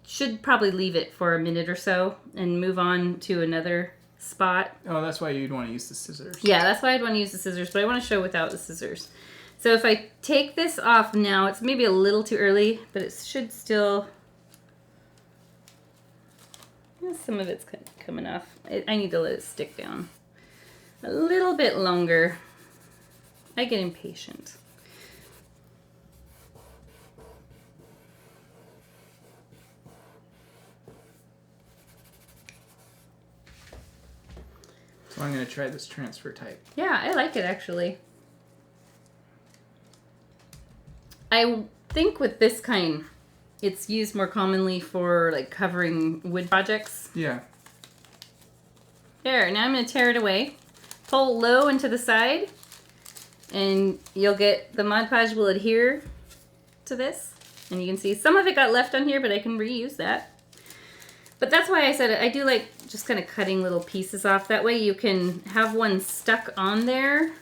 should probably leave it for a minute or so and move on to another spot. Oh, that's why you'd want to use the scissors. Yeah, that's why I'd want to use the scissors, but I want to show without the scissors. So if I take this off now, it's maybe a little too early, but it should still... Some of it's coming off. I need to let it stick down a little bit longer. I get impatient. So I'm going to try this transfer type. Yeah, I like it actually. I think with this kind, it's used more commonly for like covering wood projects. Yeah. There, now I'm going to tear it away. Pull low and to the side, and you'll get the Mod Podge will adhere to this. And you can see some of it got left on here, but I can reuse that. But that's why I said it. I do like just kind of cutting little pieces off. That way you can have one stuck on there.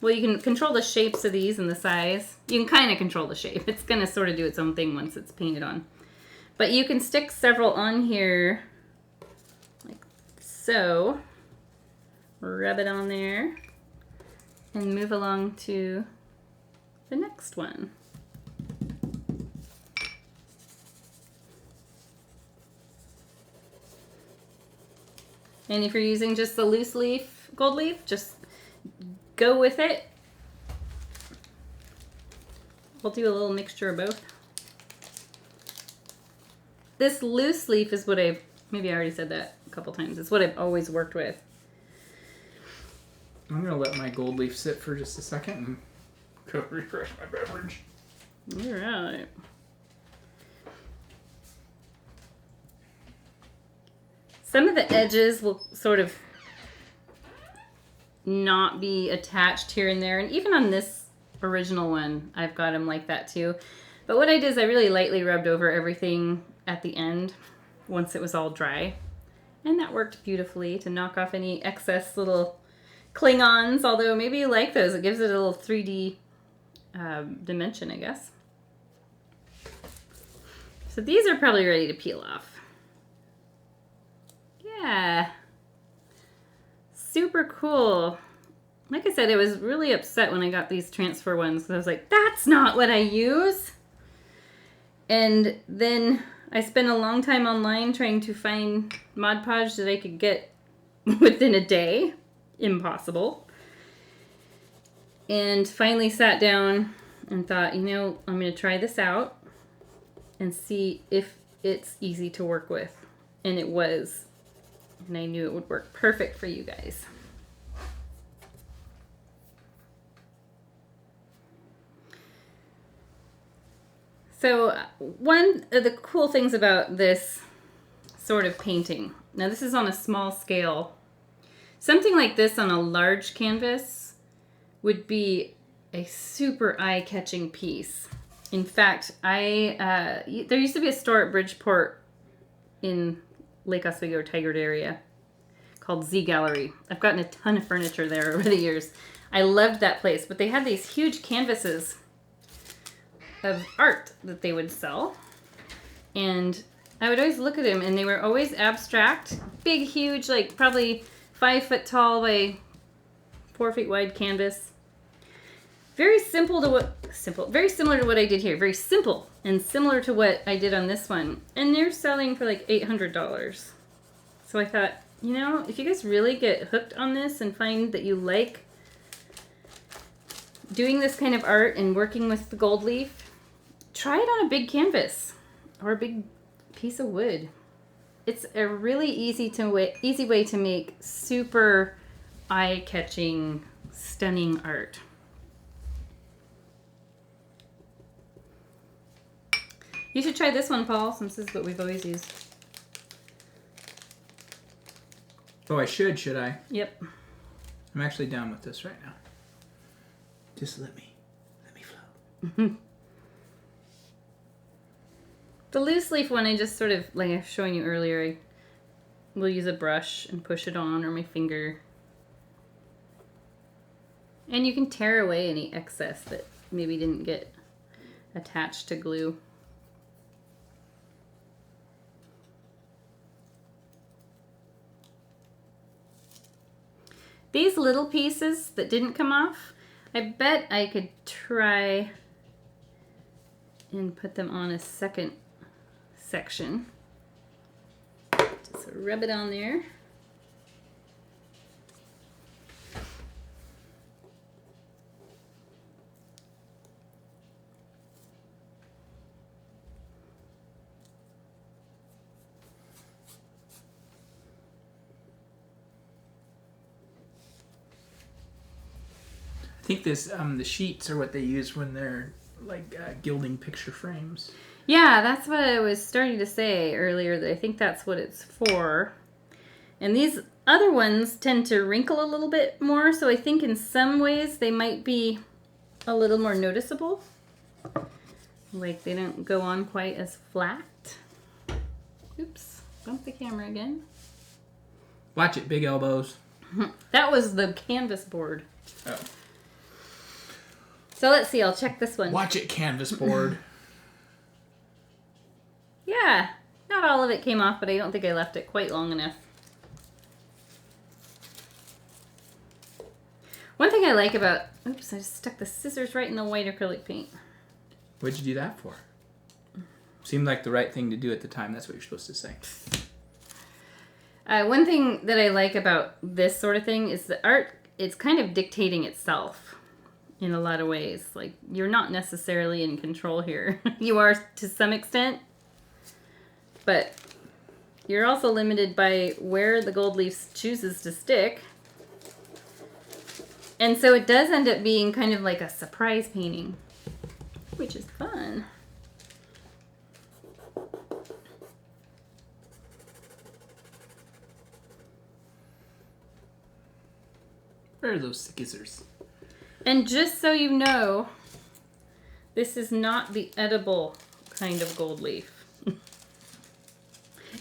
Well, you can control the shapes of these and the size. You can kind of control the shape. It's going to sort of do its own thing once it's painted on. But you can stick several on here like so. Rub it on there. And move along to the next one. And if you're using just the loose leaf, gold leaf, just go with it. We'll do a little mixture of both. This loose leaf is what maybe I already said that a couple times. It's what I've always worked with. I'm going to let my gold leaf sit for just a second and go refresh my beverage. All right. Some of the edges will sort of not be attached here and there. And even on this original one, I've got them like that too. But what I did is I really lightly rubbed over everything at the end once it was all dry. And that worked beautifully to knock off any excess little Klingons. Although maybe you like those. It gives it a little 3D dimension, I guess. So these are probably ready to peel off. Yeah. Super cool. Like I said, I was really upset when I got these transfer ones. I was like, that's not what I use. And then I spent a long time online trying to find Mod Podge that I could get within a day. Impossible. And finally sat down and thought, you know, I'm going to try this out and see if it's easy to work with. And it was. And I knew it would work perfect for you guys. So one of the cool things about this sort of painting, now this is on a small scale. Something like this on a large canvas would be a super eye-catching piece. In fact, there used to be a store at Bridgeport in Lake Oswego or Tigard area called Z Gallery. I've gotten a ton of furniture there over the years. I loved that place, but they had these huge canvases of art that they would sell. And I would always look at them, and they were always abstract, big, huge, like probably 5 foot tall by 4 feet wide canvas. Very very similar to what I did here. Very simple and similar to what I did on this one. And they're selling for like $800. So I thought, you know, if you guys really get hooked on this and find that you like doing this kind of art and working with the gold leaf, try it on a big canvas or a big piece of wood. It's a really easy way to make super eye-catching, stunning art. You should try this one, Paul, since this is what we've always used. Oh, I should I? Yep. I'm actually down with this right now. Just let me flow. The loose leaf one, I just sort of, like I was showing you earlier, I will use a brush and push it on, or my finger. And you can tear away any excess that maybe didn't get attached to glue. These little pieces that didn't come off, I bet I could try and put them on a second section. Just rub it on there. I think this the sheets are what they use when they're like gilding picture frames. Yeah, that's what I was starting to say earlier, that I think that's what it's for. And these other ones tend to wrinkle a little bit more, so I think in some ways they might be a little more noticeable. Like they don't go on quite as flat. Oops, bumped the camera again. Watch it, big elbows. That was the canvas board. Oh. So let's see, I'll check this one. Watch it, canvas board. Yeah, not all of it came off, but I don't think I left it quite long enough. One thing I like about... Oops, I just stuck the scissors right in the white acrylic paint. What'd you do that for? Seemed like the right thing to do at the time. That's what you're supposed to say. One thing that I like about this sort of thing is the art, it's kind of dictating itself in a lot of ways. Like, you're not necessarily in control here. You are to some extent, but you're also limited by where the gold leaf chooses to stick. And so it does end up being kind of like a surprise painting, which is fun. Where are those scissors? And just so you know, this is not the edible kind of gold leaf.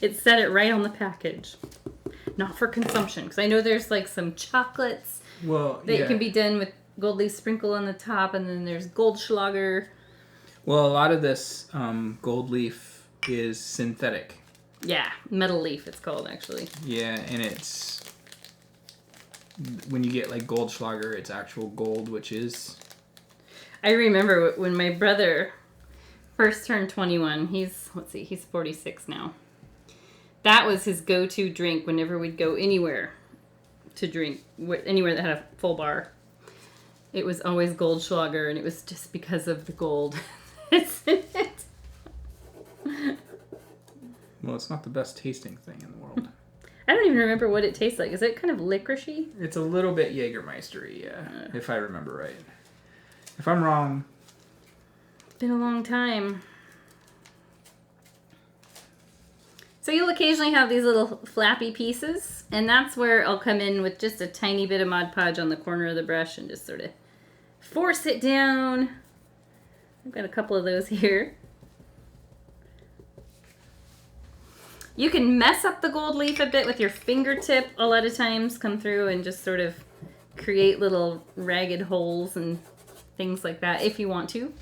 It said it right on the package. Not for consumption, because I know there's like some chocolates that can be done with gold leaf sprinkle on the top, and then there's Goldschlager. Well, a lot of this gold leaf is synthetic. Yeah, metal leaf it's called actually. Yeah, and it's... When you get like Goldschlager, it's actual gold, which is... I remember when my brother first turned 21. He's 46 now. That was his go-to drink whenever we'd go anywhere to drink, anywhere that had a full bar. It was always Goldschlager, and it was just because of the gold that's in it. Well, it's not the best tasting thing in the world. I don't even remember what it tastes like. Is it kind of licoricey? It's a little bit Jägermeister-y, yeah, if I remember right. If I'm wrong... It's been a long time. So you'll occasionally have these little flappy pieces, and that's where I'll come in with just a tiny bit of Mod Podge on the corner of the brush and just sort of force it down. I've got a couple of those here. You can mess up the gold leaf a bit with your fingertip a lot of times, come through and just sort of create little ragged holes and things like that if you want to.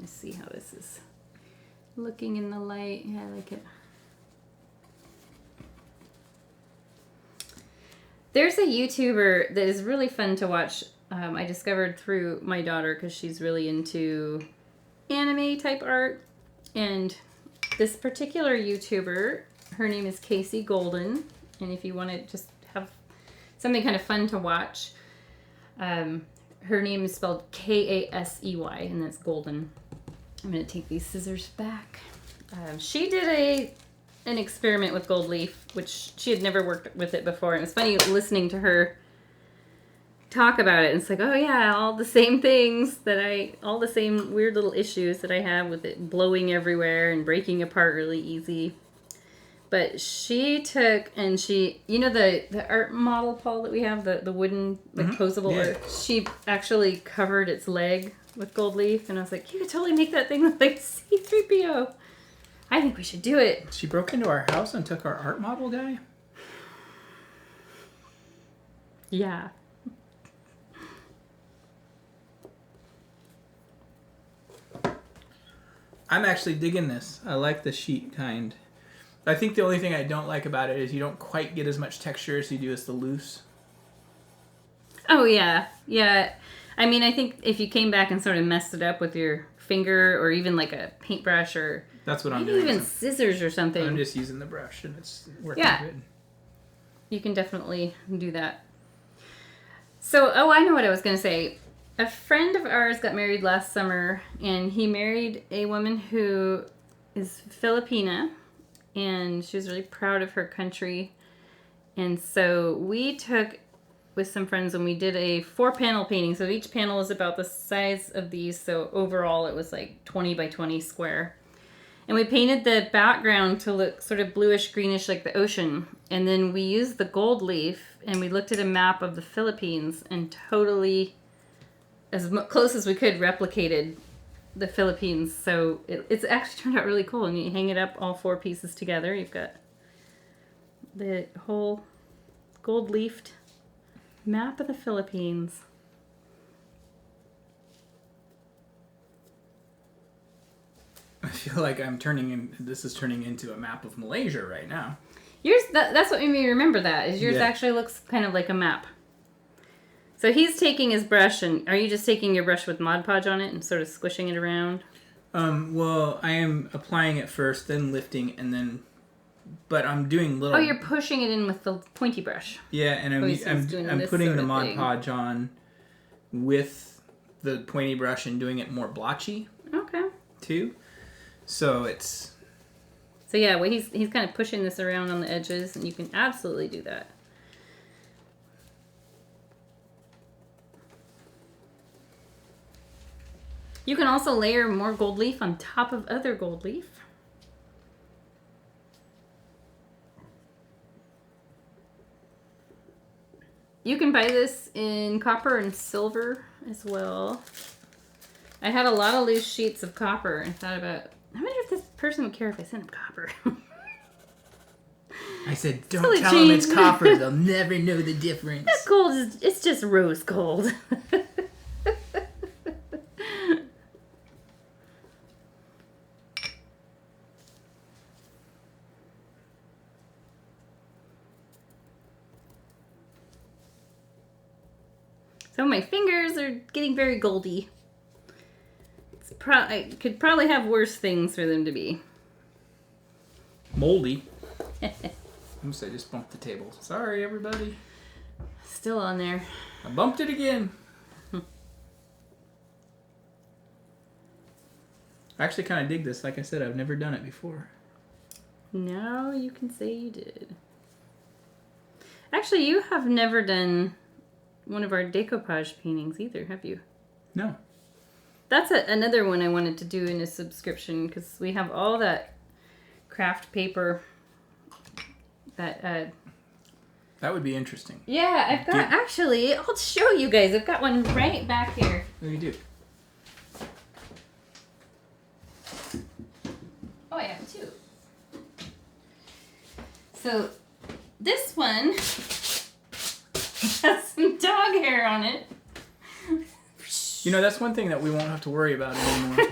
me see how this is looking in the light. Yeah, I like it. There's a YouTuber that is really fun to watch. I discovered through my daughter because she's really into anime type art. And this particular YouTuber, her name is Casey Golden. And if you want to just have something kind of fun to watch, her name is spelled Kasey, and that's Golden. I'm going to take these scissors back. She did an experiment with gold leaf, which she had never worked with it before. And it was funny listening to her talk about it. And it's like, oh yeah, all the same things all the same weird little issues that I have with it blowing everywhere and breaking apart really easy. But she took and the art model, Paul, that we have, the wooden, posable art, she actually covered its leg with gold leaf. And I was like, you could totally make that thing look like C-3PO. I think we should do it. She broke into our house and took our art model guy? Yeah. I'm actually digging this. I like the sheet kind. I think the only thing I don't like about it is you don't quite get as much texture as you do as the loose. Oh, yeah. Yeah. I mean, I think if you came back and sort of messed it up with your finger or even like a paintbrush or that's what I'm maybe doing. even scissors or something. I'm just using the brush and it's working good. You can definitely do that. So, I know what I was going to say. A friend of ours got married last summer, and he married a woman who is Filipina, and she was really proud of her country. And so we took with some friends and we did a 4-panel painting. So each panel is about the size of these. So overall it was like 20 by 20 square. And we painted the background to look sort of bluish greenish like the ocean. And then we used the gold leaf and we looked at a map of the Philippines and totally, as close as we could, replicated the Philippines. So it's actually turned out really cool. And you hang it up, all 4 pieces together. You've got the whole gold leafed map of the Philippines. I feel like this is turning into a map of Malaysia right now. Yours, that's what made me remember that, is yours actually looks kind of like a map. So he's taking his brush, and are you just taking your brush with Mod Podge on it and sort of squishing it around? Well, I am applying it first, then lifting, and then... But I'm doing little... Oh, you're pushing it in with the pointy brush. Yeah, and I'm putting the Mod Podge on with the pointy brush and doing it more blotchy. Okay. Too. So it's... So yeah, well, he's kind of pushing this around on the edges, and you can absolutely do that. You can also layer more gold leaf on top of other gold leaf. You can buy this in copper and silver as well. I had a lot of loose sheets of copper and thought about, I wonder if this person would care if I sent him copper. I said, don't tell them it's copper. They'll never know the difference. That gold it's just rose gold. So my fingers are getting very goldy. I could probably have worse things for them to be. Moldy. Oops, I just bumped the table. Sorry, everybody. Still on there. I bumped it again. I actually kind of dig this. Like I said, I've never done it before. Now you can say you did. Actually, you have never done one of our decoupage paintings either, have you? No. That's another one I wanted to do in a subscription because we have all that craft paper that... that would be interesting. Yeah, I've got... Actually, I'll show you guys. I've got one right back here. What do you do? Oh, I have 2. So, this one has some dog hair on it. You know, that's one thing that we won't have to worry about anymore.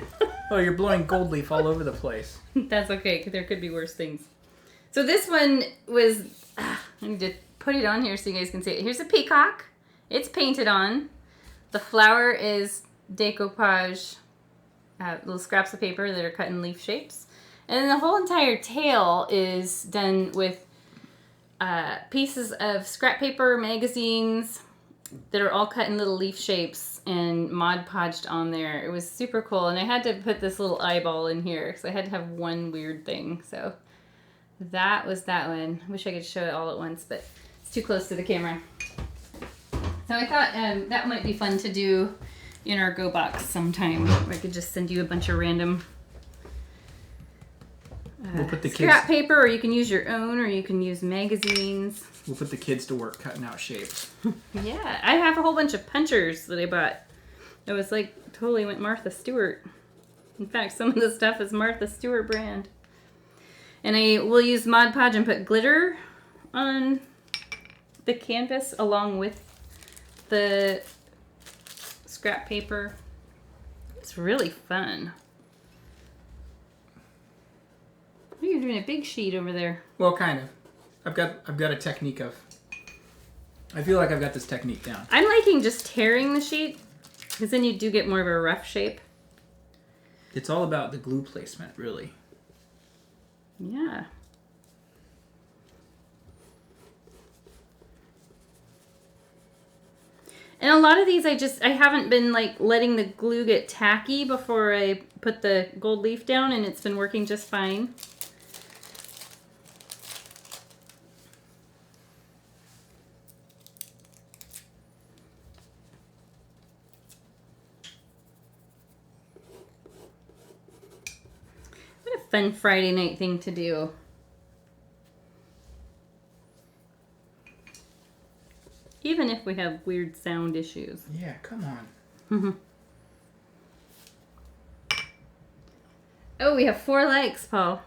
Oh, you're blowing gold leaf all over the place. That's okay, because there could be worse things. So this one was... I need to put it on here so you guys can see it. Here's a peacock. It's painted on. The flower is decoupage, little scraps of paper that are cut in leaf shapes. And then the whole entire tail is done with pieces of scrap paper, magazines that are all cut in little leaf shapes and Mod Podged on there. It was super cool. And I had to put this little eyeball in here because I had to have one weird thing. So that was that one. I wish I could show it all at once, but it's too close to the camera. So I thought that might be fun to do in our Go Box sometime. I could just send you a bunch of random We'll put the scrap kids. paper, or you can use your own, or you can use magazines. We'll put the kids to work cutting out shapes. Yeah, I have a whole bunch of punchers that I bought. It was like totally went Martha Stewart. In fact, some of the stuff is Martha Stewart brand. And I will use Mod Podge and put glitter on the canvas along with the scrap paper. It's really fun. You're doing a big sheet over there. Well, kind of. I've got a technique of. I feel like I've got this technique down. I'm liking just tearing the sheet because then you do get more of a rough shape. It's all about the glue placement, really. Yeah. And a lot of these I haven't been like letting the glue get tacky before I put the gold leaf down, and it's been working just fine. What a fun Friday night thing to do. Even if we have weird sound issues. Yeah, come on. Oh, we have 4 likes, Paul.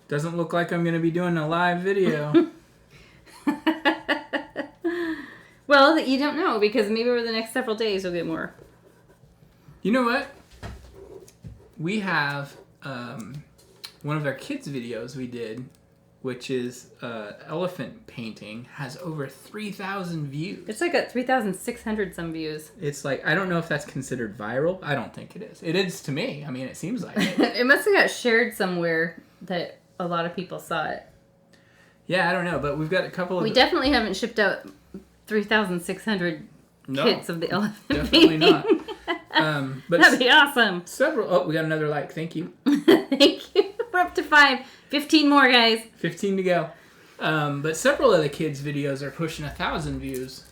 Doesn't look like I'm going to be doing a live video. Well, you don't know, because maybe over the next several days we'll get more. You know what? We have one of our kids' videos we did, which is elephant painting, has over 3,000 views. It's like at 3,600 some views. It's like, I don't know if that's considered viral. I don't think it is. It is to me. I mean, it seems like it. It must have got shared somewhere that a lot of people saw it. Yeah, I don't know, but we've got a couple of... We definitely haven't shipped out 3,600 kits of the elephant definitely painting. not. But That'd be awesome. Several... Oh, we got another like. Thank you. Thank you. We're up to 5. 15 more, guys. 15 to go. But several of the kids' videos are pushing 1,000 views.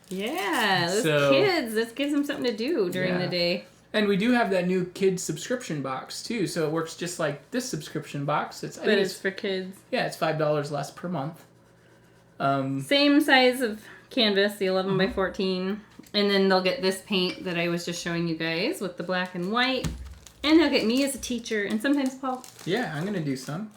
Yeah, those kids. This gives them something to do during the day. And we do have that new kids subscription box too, so it works just like this subscription box. But it's for kids. Yeah, it's $5 less per month. Same size of canvas, the 11 by 14, and then they'll get this paint that I was just showing you guys with the black and white, and they'll get me as a teacher, and sometimes Paul. Yeah, I'm gonna do some.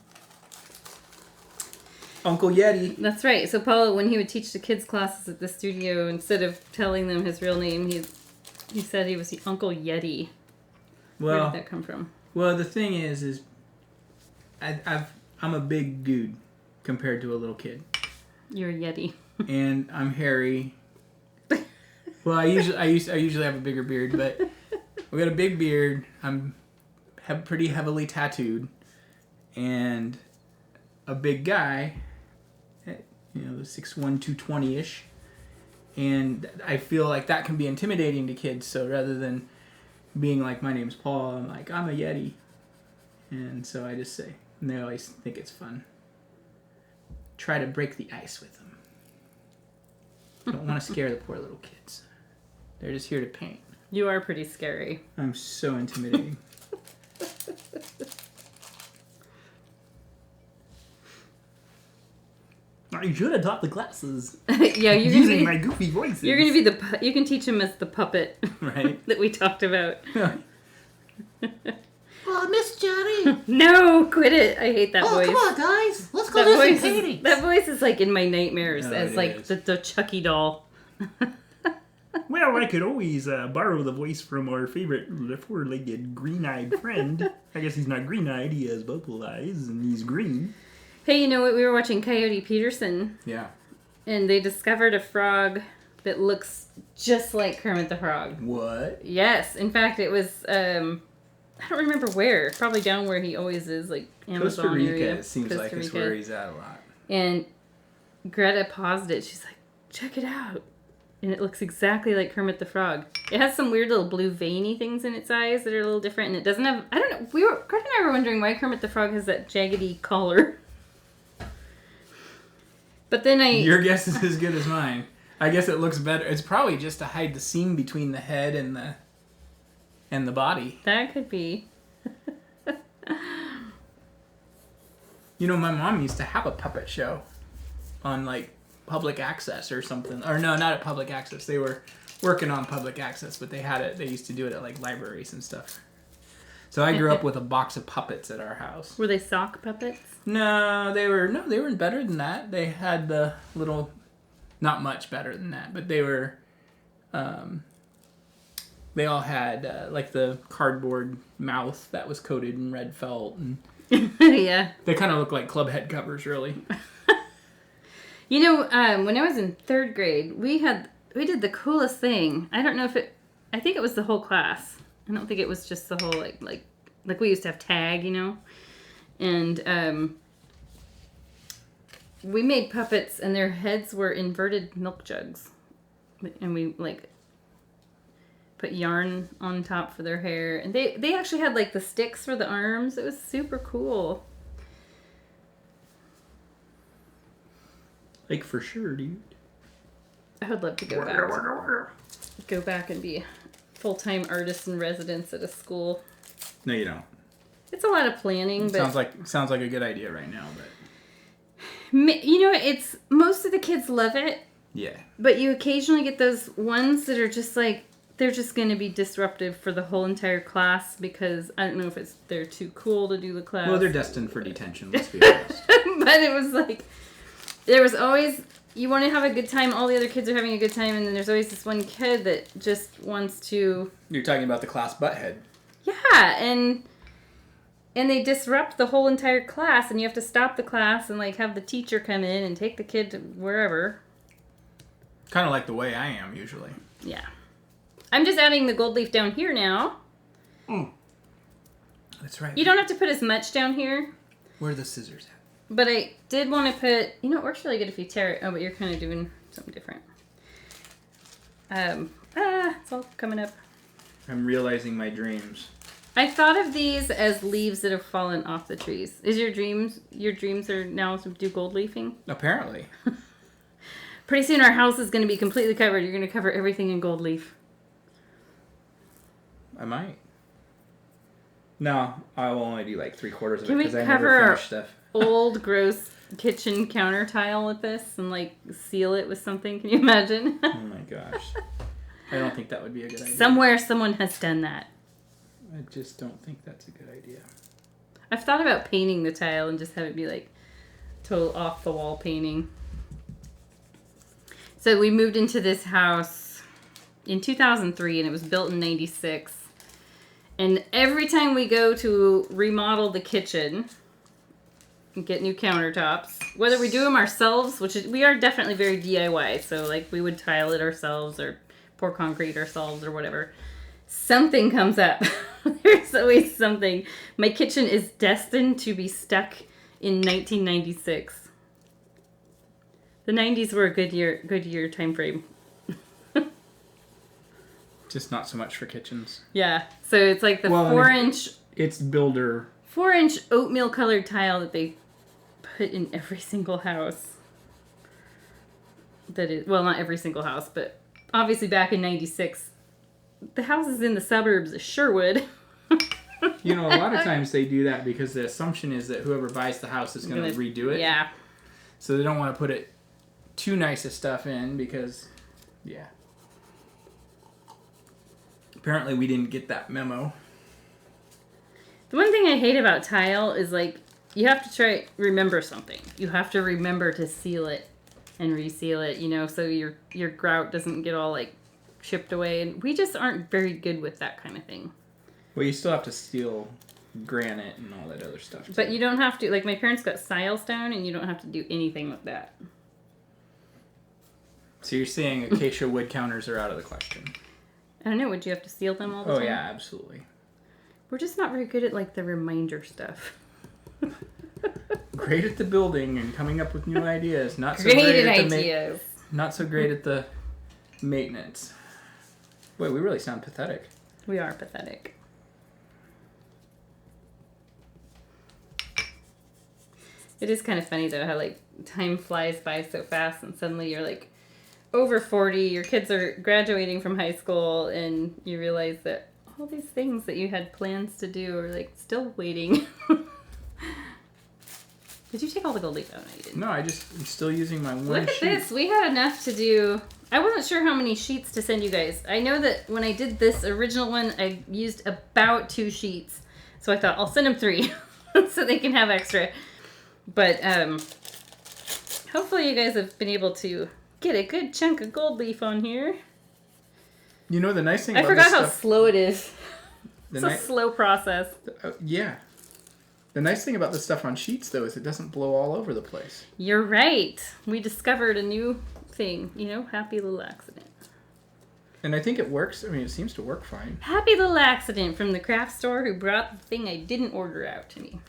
Uncle Yeti. That's right. So Paul, when he would teach the kids classes at the studio, instead of telling them his real name, he said he was the Uncle Yeti. Where did that come from? Well, the thing is I'm a big dude compared to a little kid. You're a Yeti. And I'm hairy. Well, I usually have a bigger beard, but we got a big beard. I'm pretty heavily tattooed, and a big guy. You know, 6'1", 220-ish. And I feel like that can be intimidating to kids, so rather than being like, my name's Paul, I'm like, I'm a Yeti. And so I just say, and they always think it's fun. Try to break the ice with them. Don't want to scare the poor little kids. They're just here to paint. You are pretty scary. I'm so intimidating. I should have taught the classes. Yeah, you're using my goofy voices. You're gonna be you can teach him as the puppet, right? That we talked about. Oh, Miss Jenny. No, quit it! I hate that voice. Oh, come on, guys. Let's go do some painting. That voice is like in my nightmares No, as like is. the Chucky doll. Well, I could always borrow the voice from our favorite four-legged green-eyed friend. I guess he's not green-eyed, he has bubble eyes, and he's green. Hey, you know what? We were watching Coyote Peterson, Yeah. and they discovered a frog that looks just like Kermit the Frog. What? Yes. In fact, it was, I don't remember where. Probably down where he always is, like Amazon Costa Rica, area. it seems Costa like it's Rica. where he's at a lot. And Greta paused it. She's like, check it out. And it looks exactly like Kermit the Frog. It has some weird little blue veiny things in its eyes that are a little different. And it doesn't have, I don't know, Greta and I were wondering why Kermit the Frog has that jaggedy collar. But then Your guess is as good as mine. I guess it looks better. It's probably just to hide the seam between the head and the body. That could be. You know, my mom used to have a puppet show on like public access or something. Or no, not at public access. They were working on public access, but they had it. They used to do it at like libraries and stuff. So I grew up with a box of puppets at our house. Were they sock puppets? No, they weren't better than that. They had the little, not much better than that, but they were, they all had like the cardboard mouth that was coated in red felt, and Yeah. they kind of look like club head covers, really. You know, when I was in 3rd grade, we did the coolest thing. I don't know if I think it was the whole class. I don't think it was just the whole, like we used to have tag, you know? And, we made puppets and their heads were inverted milk jugs. And we, like, put yarn on top for their hair. And they actually had, like, the sticks for the arms. It was super cool. Like, for sure, dude. I would love to go back and be a full-time artist in residence at a school. No, you don't. It's a lot of planning, but Sounds like a good idea right now, but you know, it's most of the kids love it, yeah. but you occasionally get those ones that are just like they're just going to be disruptive for the whole entire class because I don't know if they're too cool to do the class. Well, they're destined for detention, let's be honest. But it was like there was always you want to have a good time, all the other kids are having a good time, and then there's always this one kid that just wants to You're talking about the class butthead. yeah, and they disrupt the whole entire class, and you have to stop the class and like have the teacher come in and take the kid to wherever. Kind of like the way I am usually. Yeah. I'm just adding the gold leaf down here now. That's right. You don't have to put as much down here, Where are the scissors at? but I did want to put, you know, it works really good if you tear it. Oh, but you're kind of doing something different. It's all coming up. I'm realizing my dreams. I thought of these as leaves that have fallen off the trees. Is your dreams are now to do gold leafing? Apparently. Pretty soon our house is going to be completely covered. You're going to cover everything in gold leaf. I might. No, I will only do like 3/4 of Can it we because I cover never our finish stuff. old gross kitchen counter tile with this and like seal it with something? Can you imagine? Oh my gosh. I don't think that would be a good idea. Somewhere someone has done that. I just don't think that's a good idea. I've thought about painting the tile and just have it be like total off the wall painting. So we moved into this house in 2003 and it was built in 96. And every time we go to remodel the kitchen and get new countertops, whether we do them ourselves, we are definitely very DIY. So like we would tile it ourselves or pour concrete ourselves or whatever. Something comes up. There's always something. My kitchen is destined to be stuck in 1996. The 90s were a good year time frame. Just not so much for kitchens. Yeah. So it's like the 4-inch It's builder. 4-inch oatmeal colored tile that they put in every single house. That is, well, not every single house, but obviously back in 96, the houses in the suburbs of Sherwood. You know, a lot of times they do that because the assumption is that whoever buys the house is going to redo it. Yeah. So they don't want to put it too nice of stuff in because, yeah. Apparently we didn't get that memo. The one thing I hate about tile is like you have to remember something. You have to remember to seal it and reseal it, you know, so your grout doesn't get all like shipped away. And we just aren't very good with that kind of thing. Well, you still have to steel granite and all that other stuff. Too. But you don't have to, like, my parents got silestone, and you don't have to do anything with that. So you're saying acacia wood counters are out of the question? I don't know, would you have to seal them all the time? Oh, yeah, absolutely. We're just not very good at, like, the reminder stuff. Great at the building and coming up with new ideas. Not so Great great at at the ideas. not so great at the maintenance. Wait, we really sound pathetic. We are pathetic. It is kind of funny, though, how, like, time flies by so fast, and suddenly you're, like, over 40, your kids are graduating from high school, and you realize that all these things that you had plans to do are, like, still waiting. Did you take all the gold leaf? Oh, no, you didn't. No, I'm still using my one Look at sheet. this. We had enough to do. I wasn't sure how many sheets to send you guys. I know that when I did this original one, I used about 2 sheets. So I thought I'll send them 3 so they can have extra. But hopefully you guys have been able to get a good chunk of gold leaf on here. You know the nice thing I about forgot this how stuff, slow it is. the It's a slow process. yeah. The nice thing about the stuff on sheets, though, is it doesn't blow all over the place. You're right. We discovered a new thing. You know, happy little accident. And I think it works. I mean, it seems to work fine. Happy little accident from the craft store who brought the thing I didn't order out to me.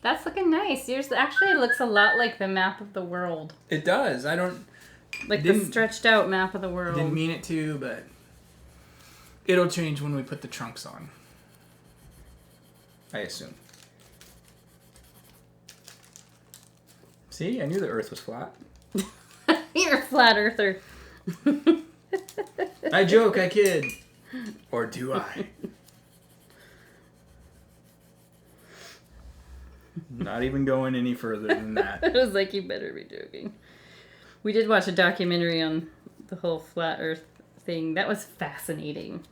That's looking nice. Yours actually looks a lot like the map of the world. It does. I don't... Like the stretched out map of the world. Didn't mean it to, but it'll change when we put the trunks on. I assume. See? I knew the Earth was flat. You're a flat earther. I joke, I kid. Or do I? Not even going any further than that. I was like, you better be joking. We did watch a documentary on the whole flat earth thing. That was fascinating.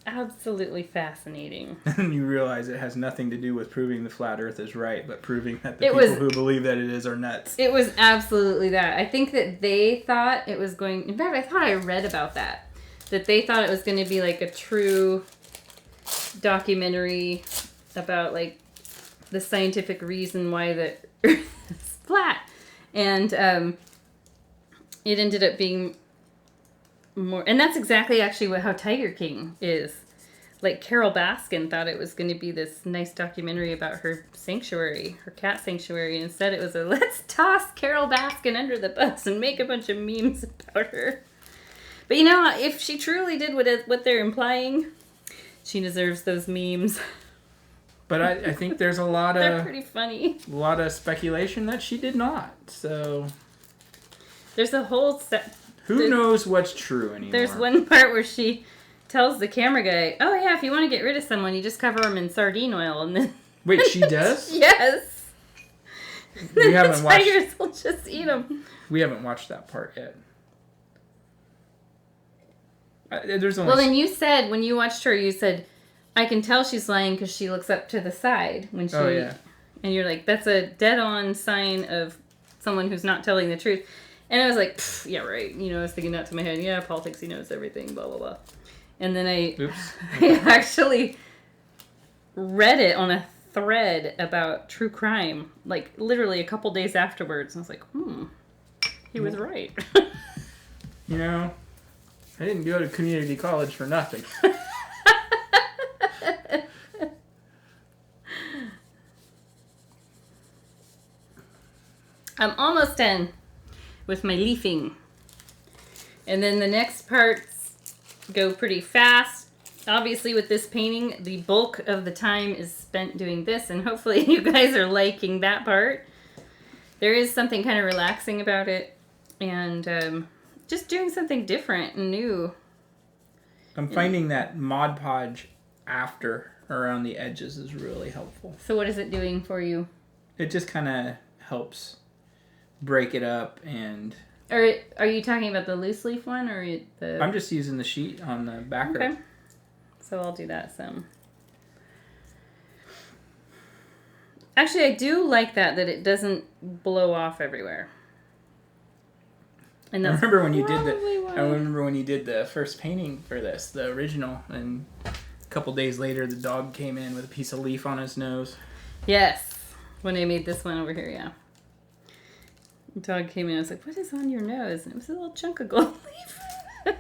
Absolutely fascinating. And you realize it has nothing to do with proving the flat Earth is right, but proving that the It people was- who believe that it is are nuts. It was absolutely that. I think that they thought it was going... In fact, I thought I read about that. That they thought it was going to be like a true documentary about like the scientific reason why the Earth is flat. And it ended up being more... And that's exactly actually how Tiger King is. Like, Carol Baskin thought it was going to be this nice documentary about her sanctuary, her cat sanctuary. And instead it was a, let's toss Carol Baskin under the bus and make a bunch of memes about her. But you know, if she truly did what they're implying, she deserves those memes. But I think there's a lot They're of pretty funny. speculation that she did not. So There's a whole set... who knows what's true anymore? There's one part where she tells the camera guy, oh yeah, if you want to get rid of someone, you just cover them in sardine oil. And then... Wait, she does? Yes. We haven't the watched. tigers will just eat them. We haven't watched that part yet. There's only. Well, then you said, when you watched her, you said, I can tell she's lying because she looks up to the side when she... Oh, yeah. And you're like, that's a dead-on sign of someone who's not telling the truth. And I was like, yeah, right. You know, I was thinking that to my head. Yeah, politics, he knows everything, blah, blah, blah. And then I actually read it on a thread about true crime, like literally a couple days afterwards. And I was like, he was right. You know, I didn't go to community college for nothing. I'm almost done with my leafing. And then the next parts go pretty fast. Obviously with this painting, the bulk of the time is spent doing this, and hopefully you guys are liking that part. There is something kind of relaxing about it, and just doing something different and new. I'm finding that Mod Podge after around the edges is really helpful. So what is it doing for you? It just kind of helps break it up and Or are you talking about the loose leaf one or the... I'm just using the sheet on the backer. Okay. So I'll do that some. Actually, I do like that it doesn't blow off everywhere. And I that's remember when you did probably the. why. I remember when you did the first painting for this, the original, and a couple days later, the dog came in with a piece of leaf on his nose. Yes. When I made this one over here, yeah. The dog came in, I was like, what is on your nose? And it was a little chunk of gold leaf.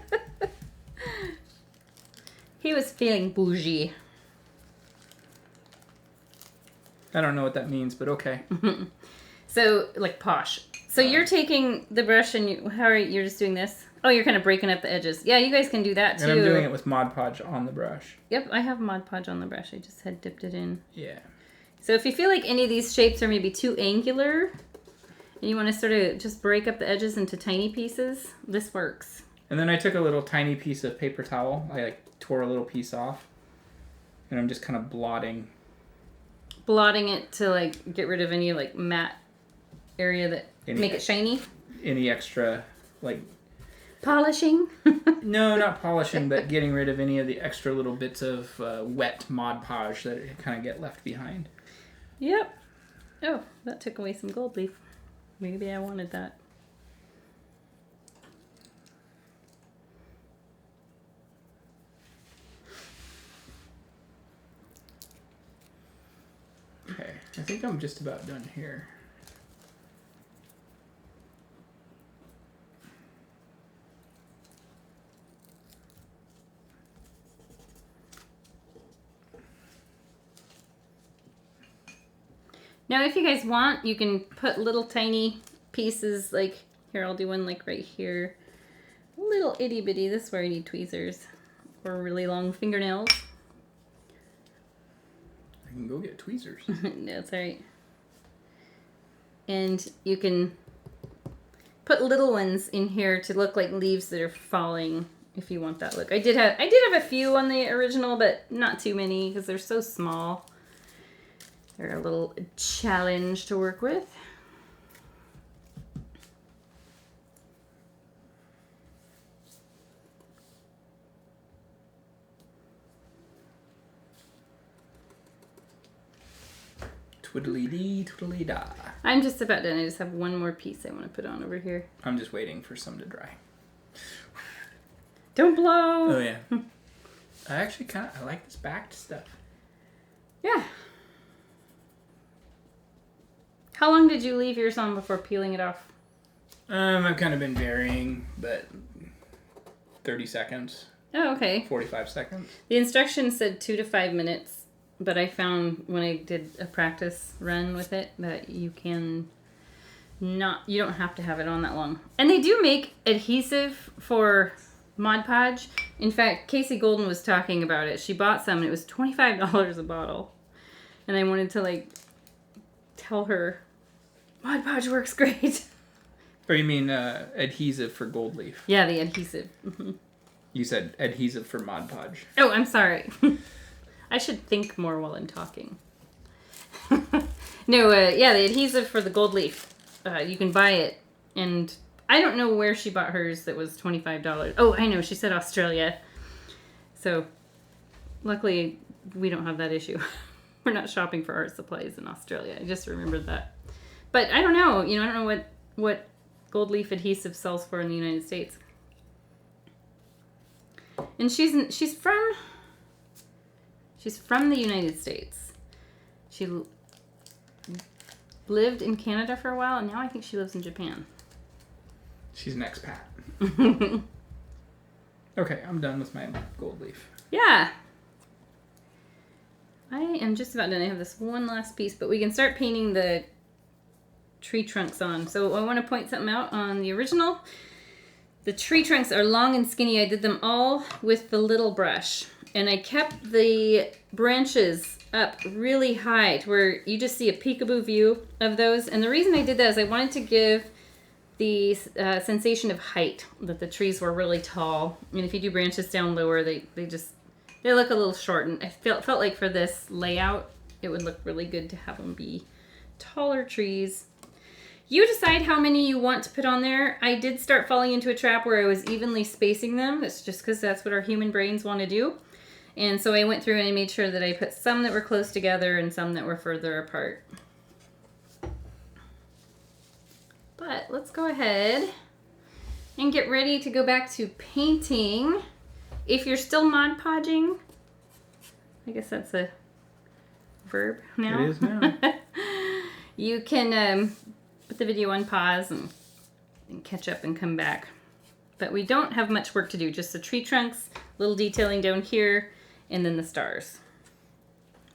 He was feeling bougie. I don't know what that means, but okay. So, like posh. So you're taking the brush and you're just doing this? Oh, you're kind of breaking up the edges. Yeah, you guys can do that too. And I'm doing it with Mod Podge on the brush. Yep, I have Mod Podge on the brush. I just had dipped it in. Yeah. So if you feel like any of these shapes are maybe too angular and you want to sort of just break up the edges into tiny pieces, this works. And then I took a little tiny piece of paper towel. I tore a little piece off. And I'm just kind of blotting It to get rid of any matte area that make it shiny. Any extra Polishing. No, not polishing, but getting rid of any of the extra little bits of wet Mod Podge that kind of get left behind. Yep. Oh, that took away some gold leaf. Maybe I wanted that. Okay, I think I'm just about done here. Now, if you guys want, you can put little tiny pieces, here, I'll do one right here. Little itty bitty, this is where I need tweezers or really long fingernails. I can go get tweezers. That's alright. And you can put little ones in here to look like leaves that are falling if you want that look. I did have a few on the original, but not too many because they're so small. They're a little challenge to work with. Twiddly-dee, twiddly-da. I'm just about done. I just have one more piece I want to put on over here. I'm just waiting for some to dry. Don't blow! Oh, yeah. I actually I like this backed stuff. Yeah. How long did you leave yours on before peeling it off? I've kind of been varying, but 30 seconds. Oh, okay. 45 seconds. The instructions said 2 to 5 minutes, but I found when I did a practice run with it that you don't have to have it on that long. And they do make adhesive for Mod Podge. In fact, Casey Golden was talking about it. She bought some and it was $25 a bottle. And I wanted to tell her, Mod Podge works great. Or you mean adhesive for gold leaf? Yeah, the adhesive. Mm-hmm. You said adhesive for Mod Podge. Oh, I'm sorry. I should think more while I'm talking. No, yeah, the adhesive for the gold leaf. You can buy it, and I don't know where she bought hers that was $25. Oh, I know, she said Australia. So, luckily, we don't have that issue. We're not shopping for art supplies in Australia. I just remembered that. But I don't know. I don't know what gold leaf adhesive sells for in the United States. And she's from the United States. She lived in Canada for a while, and now I think she lives in Japan. She's an expat. Okay, I'm done with my gold leaf. Yeah. I am just about done. I have this one last piece, but we can start painting the tree trunks on. So I want to point something out on the original. The tree trunks are long and skinny. I did them all with the little brush. And I kept the branches up really high to where you just see a peekaboo view of those. And the reason I did that is I wanted to give the sensation of height, that the trees were really tall. And if you do branches down lower, they look a little short. And I felt like for this layout, it would look really good to have them be taller trees. You decide how many you want to put on there. I did start falling into a trap where I was evenly spacing them. That's just because that's what our human brains want to do. And so I went through and I made sure that I put some that were close together and some that were further apart. But let's go ahead and get ready to go back to painting. If you're still Mod Podging, I guess that's a verb now. It is now. You can put the video on pause and catch up and come back. But we don't have much work to do, just the tree trunks, little detailing down here, and then the stars.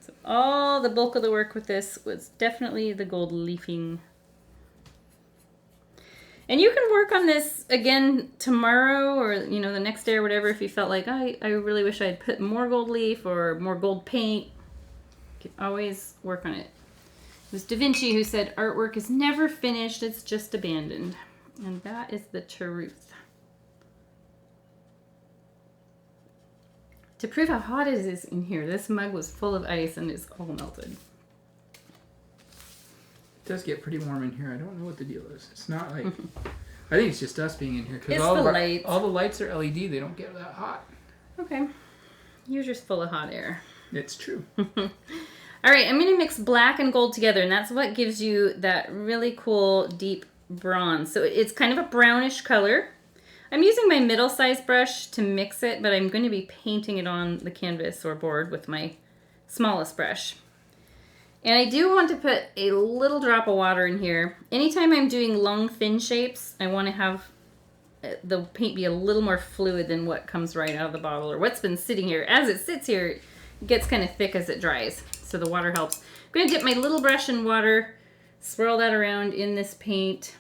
So all the bulk of the work with this was definitely the gold leafing. And you can work on this again tomorrow or, you know, the next day or whatever if you felt like, I really wish I'd put more gold leaf or more gold paint. You can always work on it. It was Da Vinci who said artwork is never finished, it's just abandoned. And that is the truth. To prove how hot it is in here, this mug was full of ice and it's all melted. It does get pretty warm in here. I don't know what the deal is. It's not like... I think it's just us being in here. It's Because the lights. all the lights are LED. They don't get that hot. Okay. You're just full of hot air. It's true. All right, I'm going to mix black and gold together, and that's what gives you that really cool deep bronze. So it's kind of a brownish color. I'm using my middle-sized brush to mix it, but I'm going to be painting it on the canvas or board with my smallest brush. And I do want to put a little drop of water in here. Anytime I'm doing long, thin shapes, I want to have the paint be a little more fluid than what comes right out of the bottle or what's been sitting here. As it sits here, it gets kind of thick as it dries, so the water helps. I'm going to dip my little brush in water, swirl that around in this paint.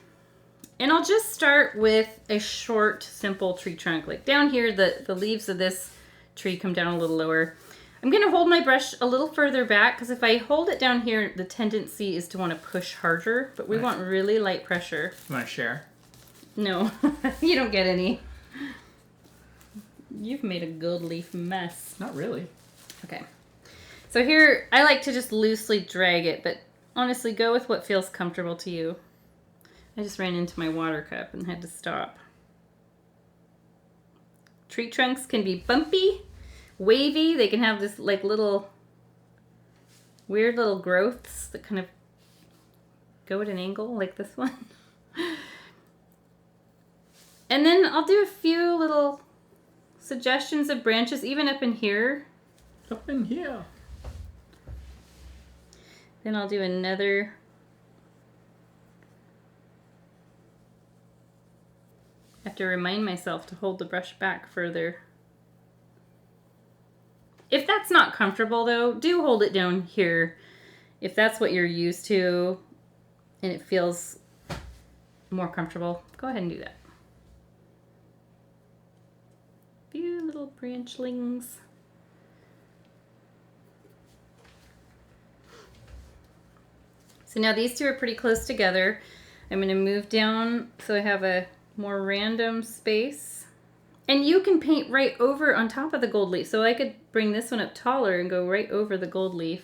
And I'll just start with a short, simple tree trunk. Like down here, the leaves of this tree come down a little lower. I'm going to hold my brush a little further back because if I hold it down here, the tendency is to want to push harder, but we want really light pressure. You want to share? No, you don't get any. You've made a gold leaf mess. Not really. Okay. So here, I like to just loosely drag it, but honestly, go with what feels comfortable to you. I just ran into my water cup and had to stop. Tree trunks can be bumpy, wavy. They can have this like little weird little growths that kind of go at an angle like this one. And then I'll do a few little suggestions of branches even up in here. Up in here. Then I'll do another. I have to remind myself to hold the brush back further. If that's not comfortable though, do hold it down here. If that's what you're used to and it feels more comfortable, go ahead and do that. Few little branchlings. So now these two are pretty close together. I'm going to move down so I have a more random space. And you can paint right over on top of the gold leaf. So I could bring this one up taller and go right over the gold leaf.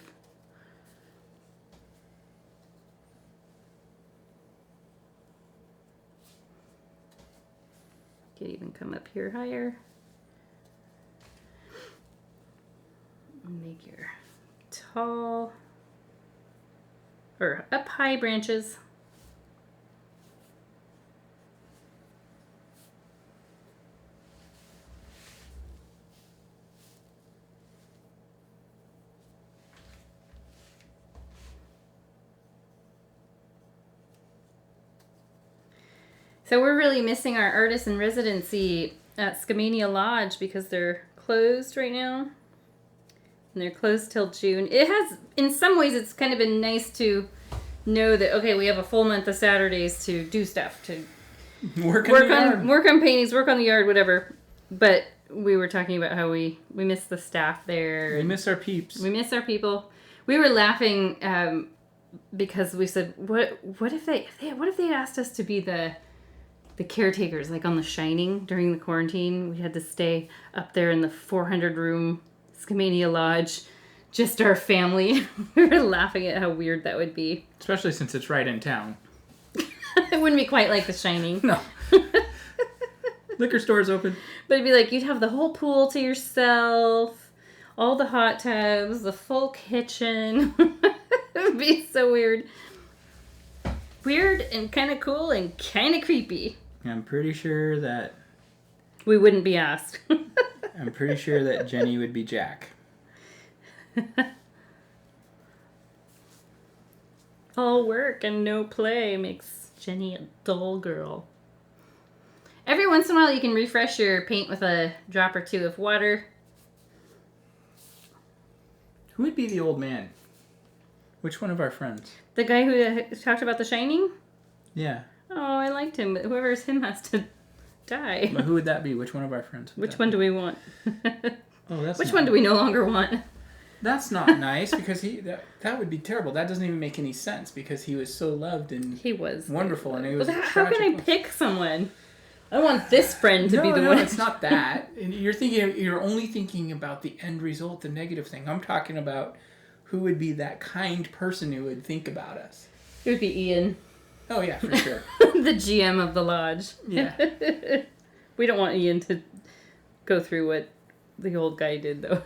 Could even come up here higher. Make your tall or up high branches. So we're really missing our artist in residency at Skamania Lodge because they're closed right now. And they're closed till June. It has, in some ways, it's kind of been nice to know that, okay, we have a full month of Saturdays to do stuff, to work on paintings, work on the yard, whatever. But we were talking about how we miss the staff there. We miss our peeps. We miss our people. We were laughing because we said, what if they asked us to be the caretakers, like on The Shining during the quarantine? We had to stay up there in the 400-room Skamania Lodge, just our family. We were laughing at how weird that would be. Especially since it's right in town. It wouldn't be quite like The Shining. No. Liquor store's open. But it'd be like, you'd have the whole pool to yourself, all the hot tubs, the full kitchen. It'd be so weird. Weird and kind of cool and kind of creepy. I'm pretty sure that We wouldn't be asked. Jenny would be Jack. All work and no play makes Jenny a dull girl. Every once in a while you can refresh your paint with a drop or two of water. Who would be the old man? Which one of our friends? The guy who talked about The Shining? Yeah. Oh, I liked him, but whoever's him has to die. But who would that be? Which one of our friends? Which one do we want? Oh, that's Which not, one do we no longer want? That's not nice because that would be terrible. That doesn't even make any sense because he was so loved and He was wonderful and he was. Well, how can I tragic. pick someone? I want this friend to be the one. No, it's not that. You're only thinking about the end result, the negative thing. I'm talking about who would be that kind person who would think about us. It would be Ian. Oh yeah, for sure. The GM of the lodge. Yeah. We don't want Ian to go through what the old guy did, though.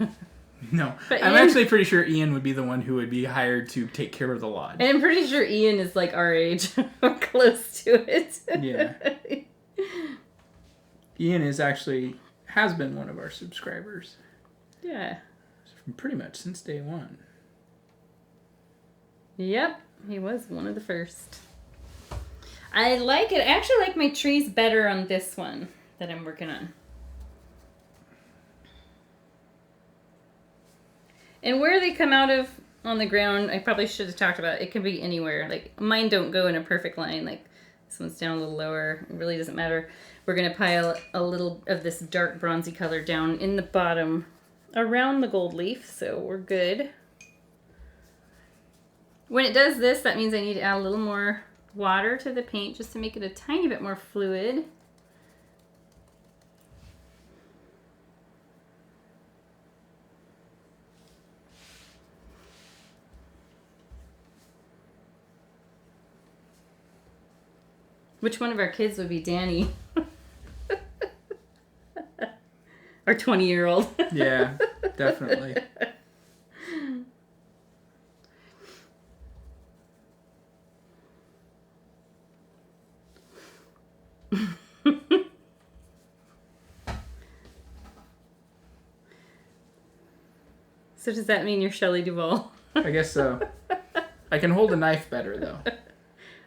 No, But I'm Ian- actually pretty sure Ian would be the one who would be hired to take care of the lodge. And I'm pretty sure Ian is like our age or close to it. Yeah. Ian has been one of our subscribers Yeah. pretty much since day one. Yep. He was one of the first. I like it. I actually like my trees better on this one that I'm working on. And where they come out of on the ground, I probably should have talked about it. It can be anywhere. Like, mine don't go in a perfect line. Like, this one's down a little lower. It really doesn't matter. We're going to pile a little of this dark bronzy color down in the bottom around the gold leaf, so we're good. When it does this, that means I need to add a little more water to the paint just to make it a tiny bit more fluid. Which one of our kids would be Danny? Our 20-year-old. Yeah, definitely. So does that mean you're Shelley Duvall? I guess so. I can hold a knife better, though.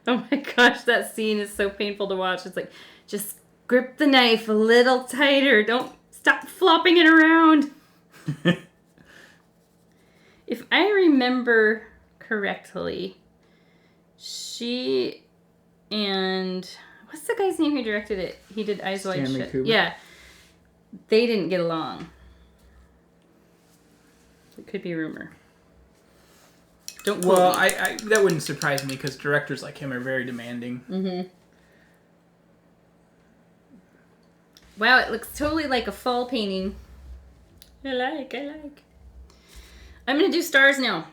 Oh my gosh, that scene is so painful to watch. It's like, just grip the knife a little tighter. Don't stop flopping it around. If I remember correctly, she and... What's the guy's name who directed it? He did Eyes Wide Stanley Shut. Kubrick. Yeah. They didn't get along. It could be a rumor. Don't quote Well, me. I that wouldn't surprise me because directors like him are very demanding. Mm-hmm. Wow, it looks totally like a fall painting. I like. I'm going to do stars now.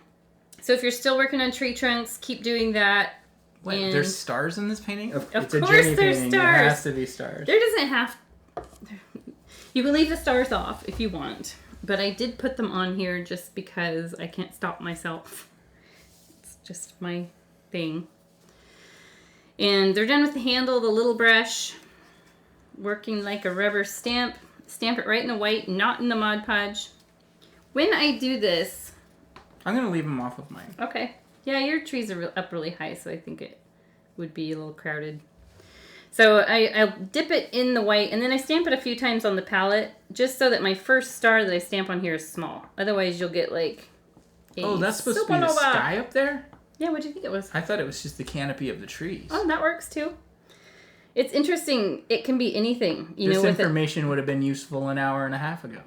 So if you're still working on tree trunks, keep doing that. Wait, And there's stars in this painting? Of It's a course Jenny there's painting. stars. There has to be stars. There doesn't have... You can leave the stars off if you want. But I did put them on here just because I can't stop myself. It's just my thing. And they're done with the handle, the little brush. Working like a rubber stamp. Stamp it right in the white, not in the Mod Podge. When I do this... I'm going to leave them off of mine. Okay. Yeah, your trees are up really high, so I think it would be a little crowded. So I'll dip it in the white, and then I stamp it a few times on the palette, just so that my first star that I stamp on here is small. Otherwise, you'll get, like, a Oh, that's supposed to be the supernova. sky up there? Yeah, what do you think it was? I thought it was just the canopy of the trees. Oh, that works, too. It's interesting. It can be anything. You This know, with information would have been useful an hour and a half ago.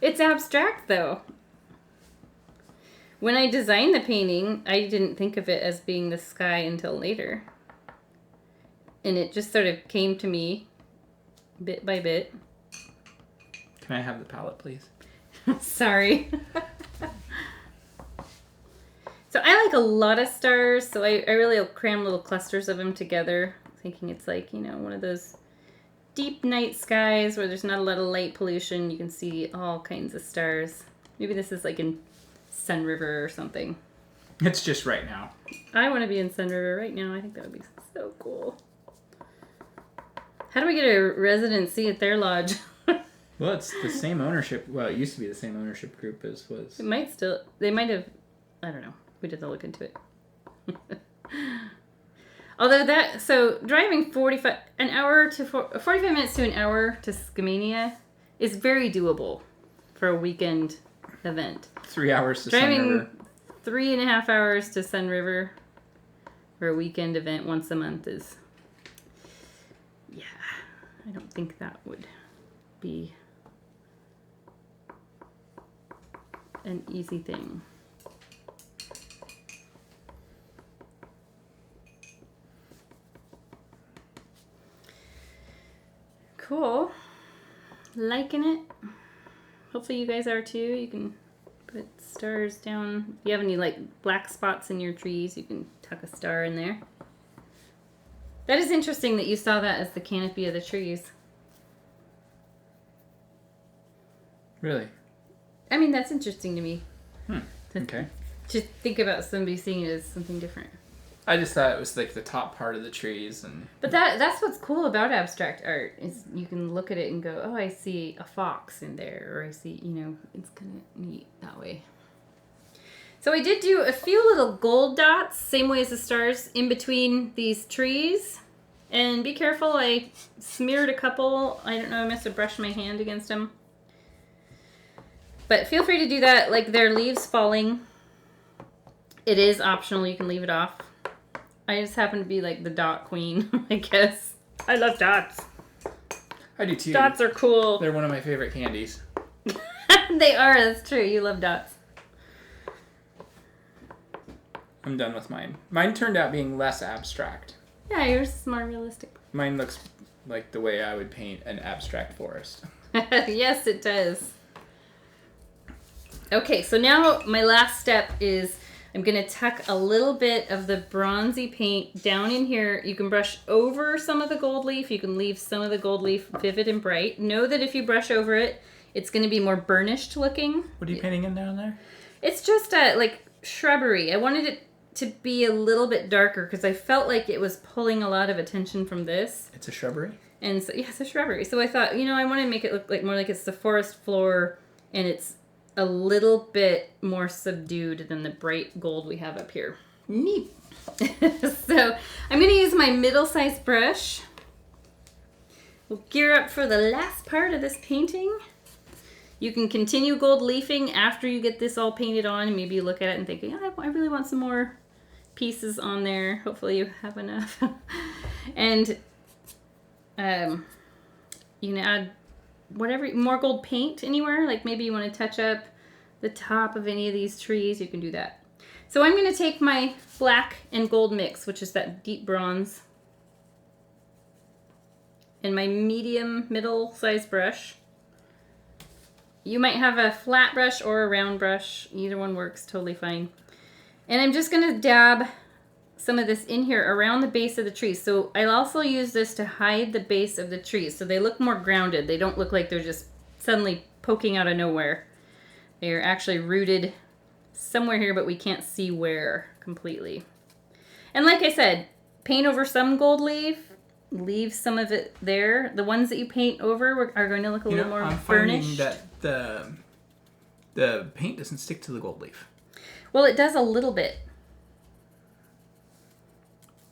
It's abstract, though. When I designed the painting, I didn't think of it as being the sky until later. And it just sort of came to me bit by bit. Can I have the palette, please? Sorry. So I like a lot of stars, so I really cram little clusters of them together, thinking it's like, one of those deep night skies where there's not a lot of light pollution. You can see all kinds of stars. Maybe this is like in Sun River or something. It's just right now. I want to be in Sun River right now. I think that would be so cool. How do we get a residency at their lodge? Well, it's the same ownership. Well, it used to be the same ownership group as was. It might still. They might have. I don't know. We didn't look into it. Although driving 45 minutes to an hour to Skamania is very doable for a weekend event. 3 hours to Sun River. Driving 3.5 hours to Sun River for a weekend event once a month is, I don't think that would be an easy thing. Cool. Liking it. Hopefully you guys are too. You can put stars down. If you have any black spots in your trees, you can tuck a star in there. That is interesting that you saw that as the canopy of the trees. Really? I mean, that's interesting to me. Okay. To think about somebody seeing it as something different. I just thought it was the top part of the trees and. But that's what's cool about abstract art is you can look at it and go, oh, I see a fox in there, or I see, it's kind of neat that way. So I did do a few little gold dots, same way as the stars, in between these trees. And be careful, I smeared a couple. I don't know, I must have brushed my hand against them. But feel free to do that, their leaves falling. It is optional, you can leave it off. I just happen to be the dot queen, I guess. I love dots. I do too. Dots are cool. They're one of my favorite candies. They are, that's true. You love dots. I'm done with mine. Mine turned out being less abstract. Yeah, yours is more realistic. Mine looks like the way I would paint an abstract forest. Yes, it does. Okay, so now my last step is I'm going to tuck a little bit of the bronzy paint down in here. You can brush over some of the gold leaf. You can leave some of the gold leaf vivid and bright. Know that if you brush over it, it's going to be more burnished looking. What are you painting in down there? It's just shrubbery. I wanted it to be a little bit darker because I felt like it was pulling a lot of attention from this. It's a shrubbery? And so, yeah, it's a shrubbery. So I thought, I want to make it look more like it's the forest floor and it's a little bit more subdued than the bright gold we have up here. Neat. So I'm going to use my middle-sized brush. We'll gear up for the last part of this painting. You can continue gold leafing after you get this all painted on, and maybe you look at it and think, I really want some more pieces on there. Hopefully you have enough. And you can add more gold paint anywhere. Maybe you want to touch up the top of any of these trees, you can do that. So I'm going to take my black and gold mix, which is that deep bronze, and my medium middle-sized brush. You might have a flat brush or a round brush. Either one works totally fine. And I'm just going to dab some of this in here around the base of the tree. So I'll also use this to hide the base of the trees so they look more grounded. They don't look like they're just suddenly poking out of nowhere. They are actually rooted somewhere here, but we can't see where completely. And like I said, paint over some gold leaf, leave some of it there. The ones that you paint over are going to look a little more I'm burnished. finding that the paint doesn't stick to the gold leaf. Well, it does a little bit.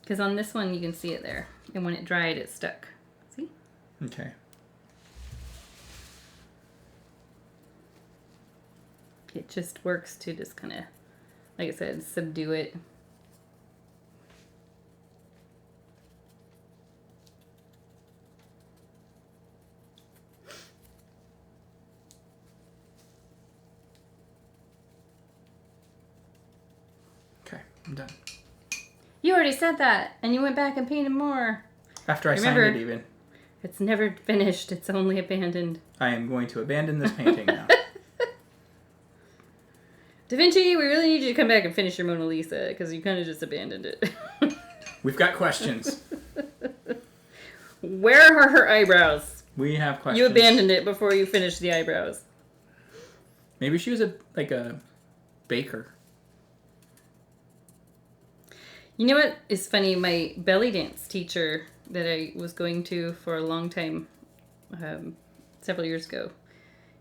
Because on this one, you can see it there. And when it dried, it stuck. See? Okay. It just works to just kind of, like I said, subdue it. Okay, I'm done. You already said that, and you went back and painted more. After I Remember, signed it even. It's never finished. It's only abandoned. I am going to abandon this painting now. Da Vinci, we really need you to come back and finish your Mona Lisa because you kind of just abandoned it. We've got questions. Where are her eyebrows? We have questions. You abandoned it before you finished the eyebrows. Maybe she was a baker. You know what is funny? My belly dance teacher that I was going to for a long time, several years ago,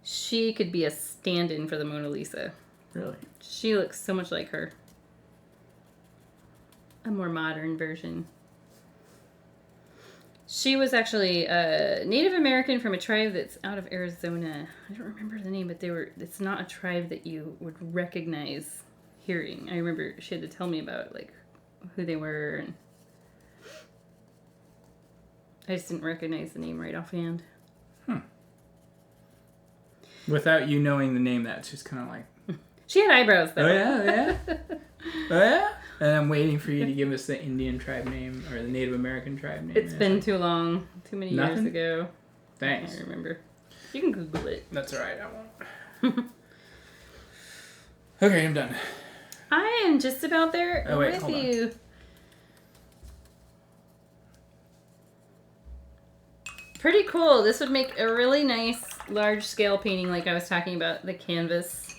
she could be a stand-in for the Mona Lisa. Really? She looks so much like her. A more modern version. She was actually a Native American from a tribe that's out of Arizona. I don't remember the name, but it's not a tribe that you would recognize hearing. I remember she had to tell me about like who they were, and I just didn't recognize the name right offhand. Without you knowing the name, that's just kind of like... She had eyebrows, though. Oh, yeah? Oh, yeah? And I'm waiting for you to give us the Indian tribe name or the Native American tribe name. It's been too long. Too many years ago. Thanks. I can't remember. You can Google it. That's all right. I won't. Okay, I'm done. I am just about there wait, with hold on. you. Pretty cool. This would make a really nice large scale painting like I was talking about, the canvas.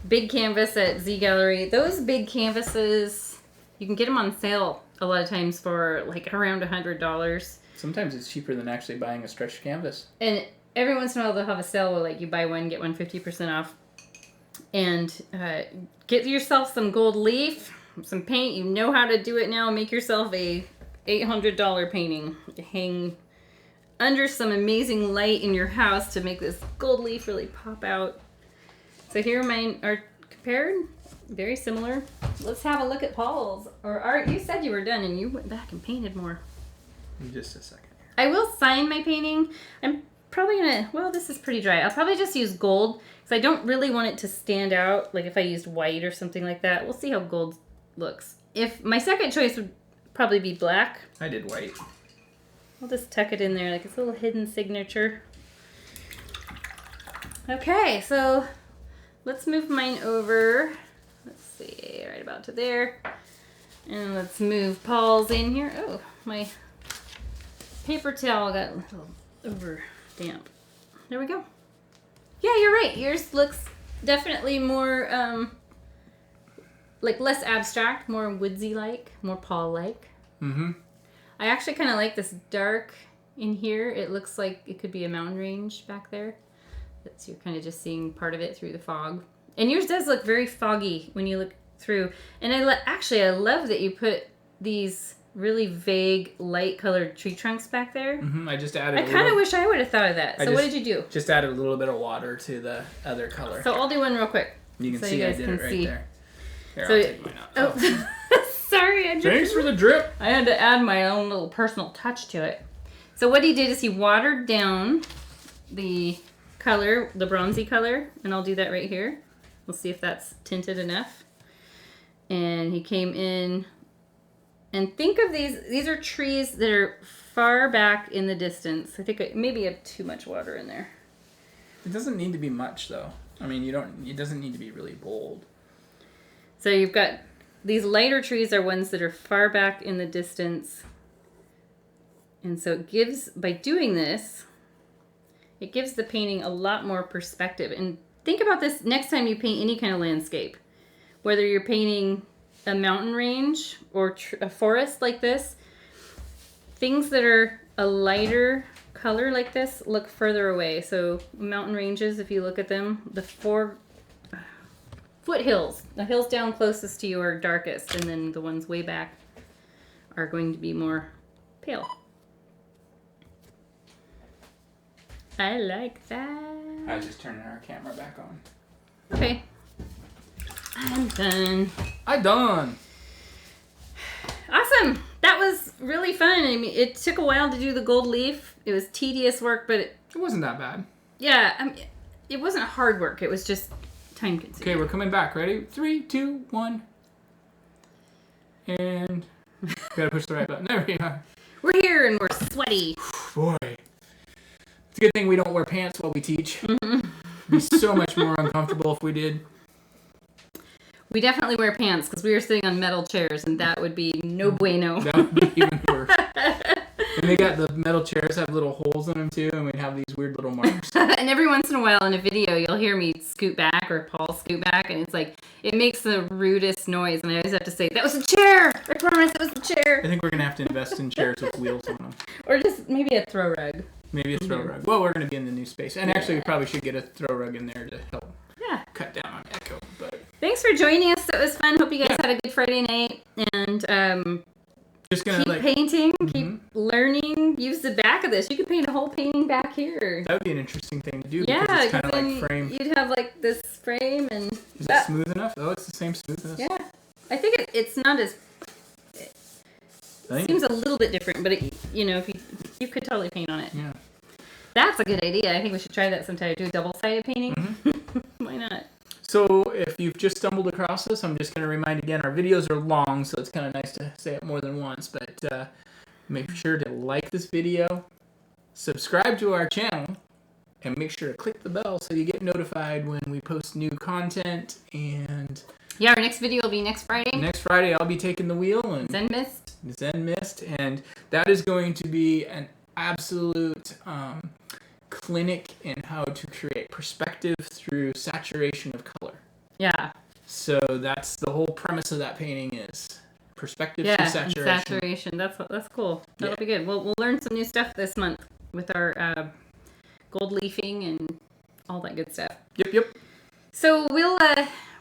Big canvas at Z Gallery. Those big canvases, you can get them on sale a lot of times for like around $100. Sometimes it's cheaper than actually buying a stretched canvas. And every once in a while they'll have a sale where like you buy one, get one 50% off. And get yourself some gold leaf, some paint. You know how to do it now. Make yourself a $800 painting to hang under some amazing light in your house to make this gold leaf really pop out. So here mine are compared, very similar. Let's have a look at Paul's. Or Art, you said you were done and you went back and painted more. In just a second. I will sign my painting. I'm probably gonna, well, this is pretty dry. I'll probably just use gold because I don't really want it to stand out. Like if I used white or something like that. We'll see how gold looks. If my second choice would probably be black. I did white. I'll just tuck it in there like it's a little hidden signature. Okay, so let's move mine over. Let's see, right about to there. And let's move Paul's in here. Oh, my paper towel got a little over damp. There we go. Yeah, you're right. Yours looks definitely more, like less abstract, more woodsy-like, more Paul-like. Mm-hmm. I actually kind of like this dark in here. It looks like it could be a mountain range back there. That's, you're kind of just seeing part of it through the fog. And yours does look very foggy when you look through. And I love that you put these really vague, light-colored tree trunks back there. Mm-hmm. I just added I kind of wish I would have thought of that. So what did you do? Just added a little bit of water to the other color. So I'll do one real quick. You can so see you I guys did can it right see. there. Here, So I'll take mine out. Oh, sorry. Thanks for the drip. I had to add my own little personal touch to it. So what he did is he watered down the color, the bronzy color, and I'll do that right here. We'll see if that's tinted enough. And he came in, and think of these are trees that are far back in the distance. I think maybe I have too much water in there. It doesn't need to be much though. I mean, it doesn't need to be really bold. So you've got these lighter trees are ones that are far back in the distance. And so it gives, by doing this, it gives the painting a lot more perspective. And think about this next time you paint any kind of landscape. Whether you're painting a mountain range or a forest like this, things that are a lighter color like this look further away. So mountain ranges, if you look at them, the foothills, the hills down closest to you are darkest, and then the ones way back are going to be more pale. I like that. I was just turning our camera back on. Okay. I'm done. I'm done. Awesome. That was really fun. I mean, it took a while to do the gold leaf. It was tedious work, but It wasn't that bad. yeah, I mean, it wasn't hard work. It was just time consuming. Okay, we're coming back. Ready? 3, 2, 1. And gotta push the right button. There we are. We're here and we're sweaty. Boy. It's a good thing we don't wear pants while we teach. It'd be so much more uncomfortable if we did. We definitely wear pants because we were sitting on metal chairs, and that would be no bueno. That would be even worse. And they got the metal chairs have little holes in them too, and we'd have these weird little marks. And every once in a while in a video, you'll hear me scoot back or Paul scoot back, and it's like, it makes the rudest noise, and I always have to say, that was a chair! I promise it was a chair! I think we're gonna have to invest in chairs with wheels on them. Or just maybe a throw rug. Maybe a throw rug. Well, we're gonna be in the new space, and actually, we probably should get a throw rug in there to help cut down on echo. But thanks for joining us. It was fun. Hope you guys had a good Friday night, and just gonna keep painting, keep learning. Use the back of this. You could paint a whole painting back here. That would be an interesting thing to do. Yeah, because it's kind of then like frame. you'd have like this frame and. Is it smooth enough? Oh, it's the same smoothness. Yeah, I think it's not as. It seems a little bit different, but if you could totally paint on it. Yeah. That's a good idea. I think we should try that sometime. Do a double-sided painting. Why not? So if you've just stumbled across us, I'm just going to remind again, our videos are long, so it's kind of nice to say it more than once, but make sure to like this video, subscribe to our channel, and make sure to click the bell so you get notified when we post new content. And yeah, our next video will be next Friday. Next Friday, I'll be taking the wheel and Zen Mist, and that is going to be an absolute clinic in how to create perspective through saturation of color. Yeah. So that's the whole premise of that painting is perspective through saturation. Saturation. That's cool. That'll be good. We'll learn some new stuff this month with our gold leafing and all that good stuff. Yep. So we'll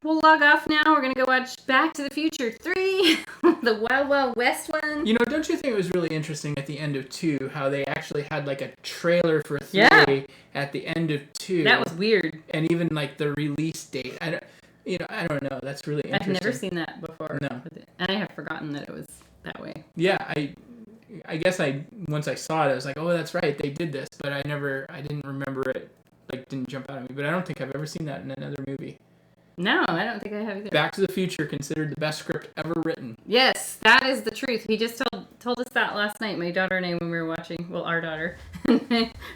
log off now. We're gonna go watch Back to the Future 3, the Wild Wild West one. You know, don't you think it was really interesting at the end of 2 how they actually had like a trailer for 3 at the end of 2? That was weird. And even like the release date. I don't know. That's really interesting. I've never seen that before. No. And I have forgotten that it was that way. Yeah, I guess once I saw it, I was like, oh, that's right, they did this, but I didn't remember it. Like, didn't jump out at me. But I don't think I've ever seen that in another movie. No, I don't think I have either. Back to the Future, considered the best script ever written. Yes, that is the truth. He just told us that last night, my daughter and I, when we were watching. Well, our daughter,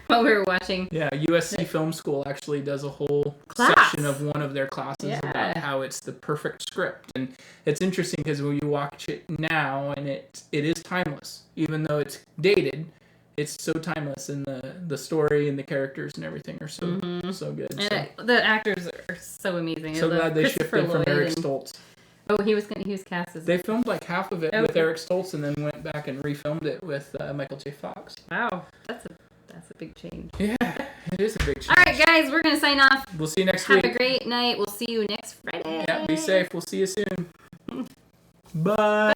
while we were watching. Yeah, USC Film School actually does a whole class section of one of their classes about how it's the perfect script. And it's interesting because when you watch it now, and it is timeless. Even though it's dated, it's so timeless, and the story and the characters and everything are so good. And the actors are so amazing. So glad they shifted from Eric Stoltz. Oh, he was cast as. They filmed like half of it with Eric Stoltz, and then went back and refilmed it with Michael J. Fox. Wow, that's a big change. Yeah, it is a big change. All right, guys, we're gonna sign off. We'll see you next week. Have a great night. We'll see you next Friday. Yeah, be safe. We'll see you soon. Bye.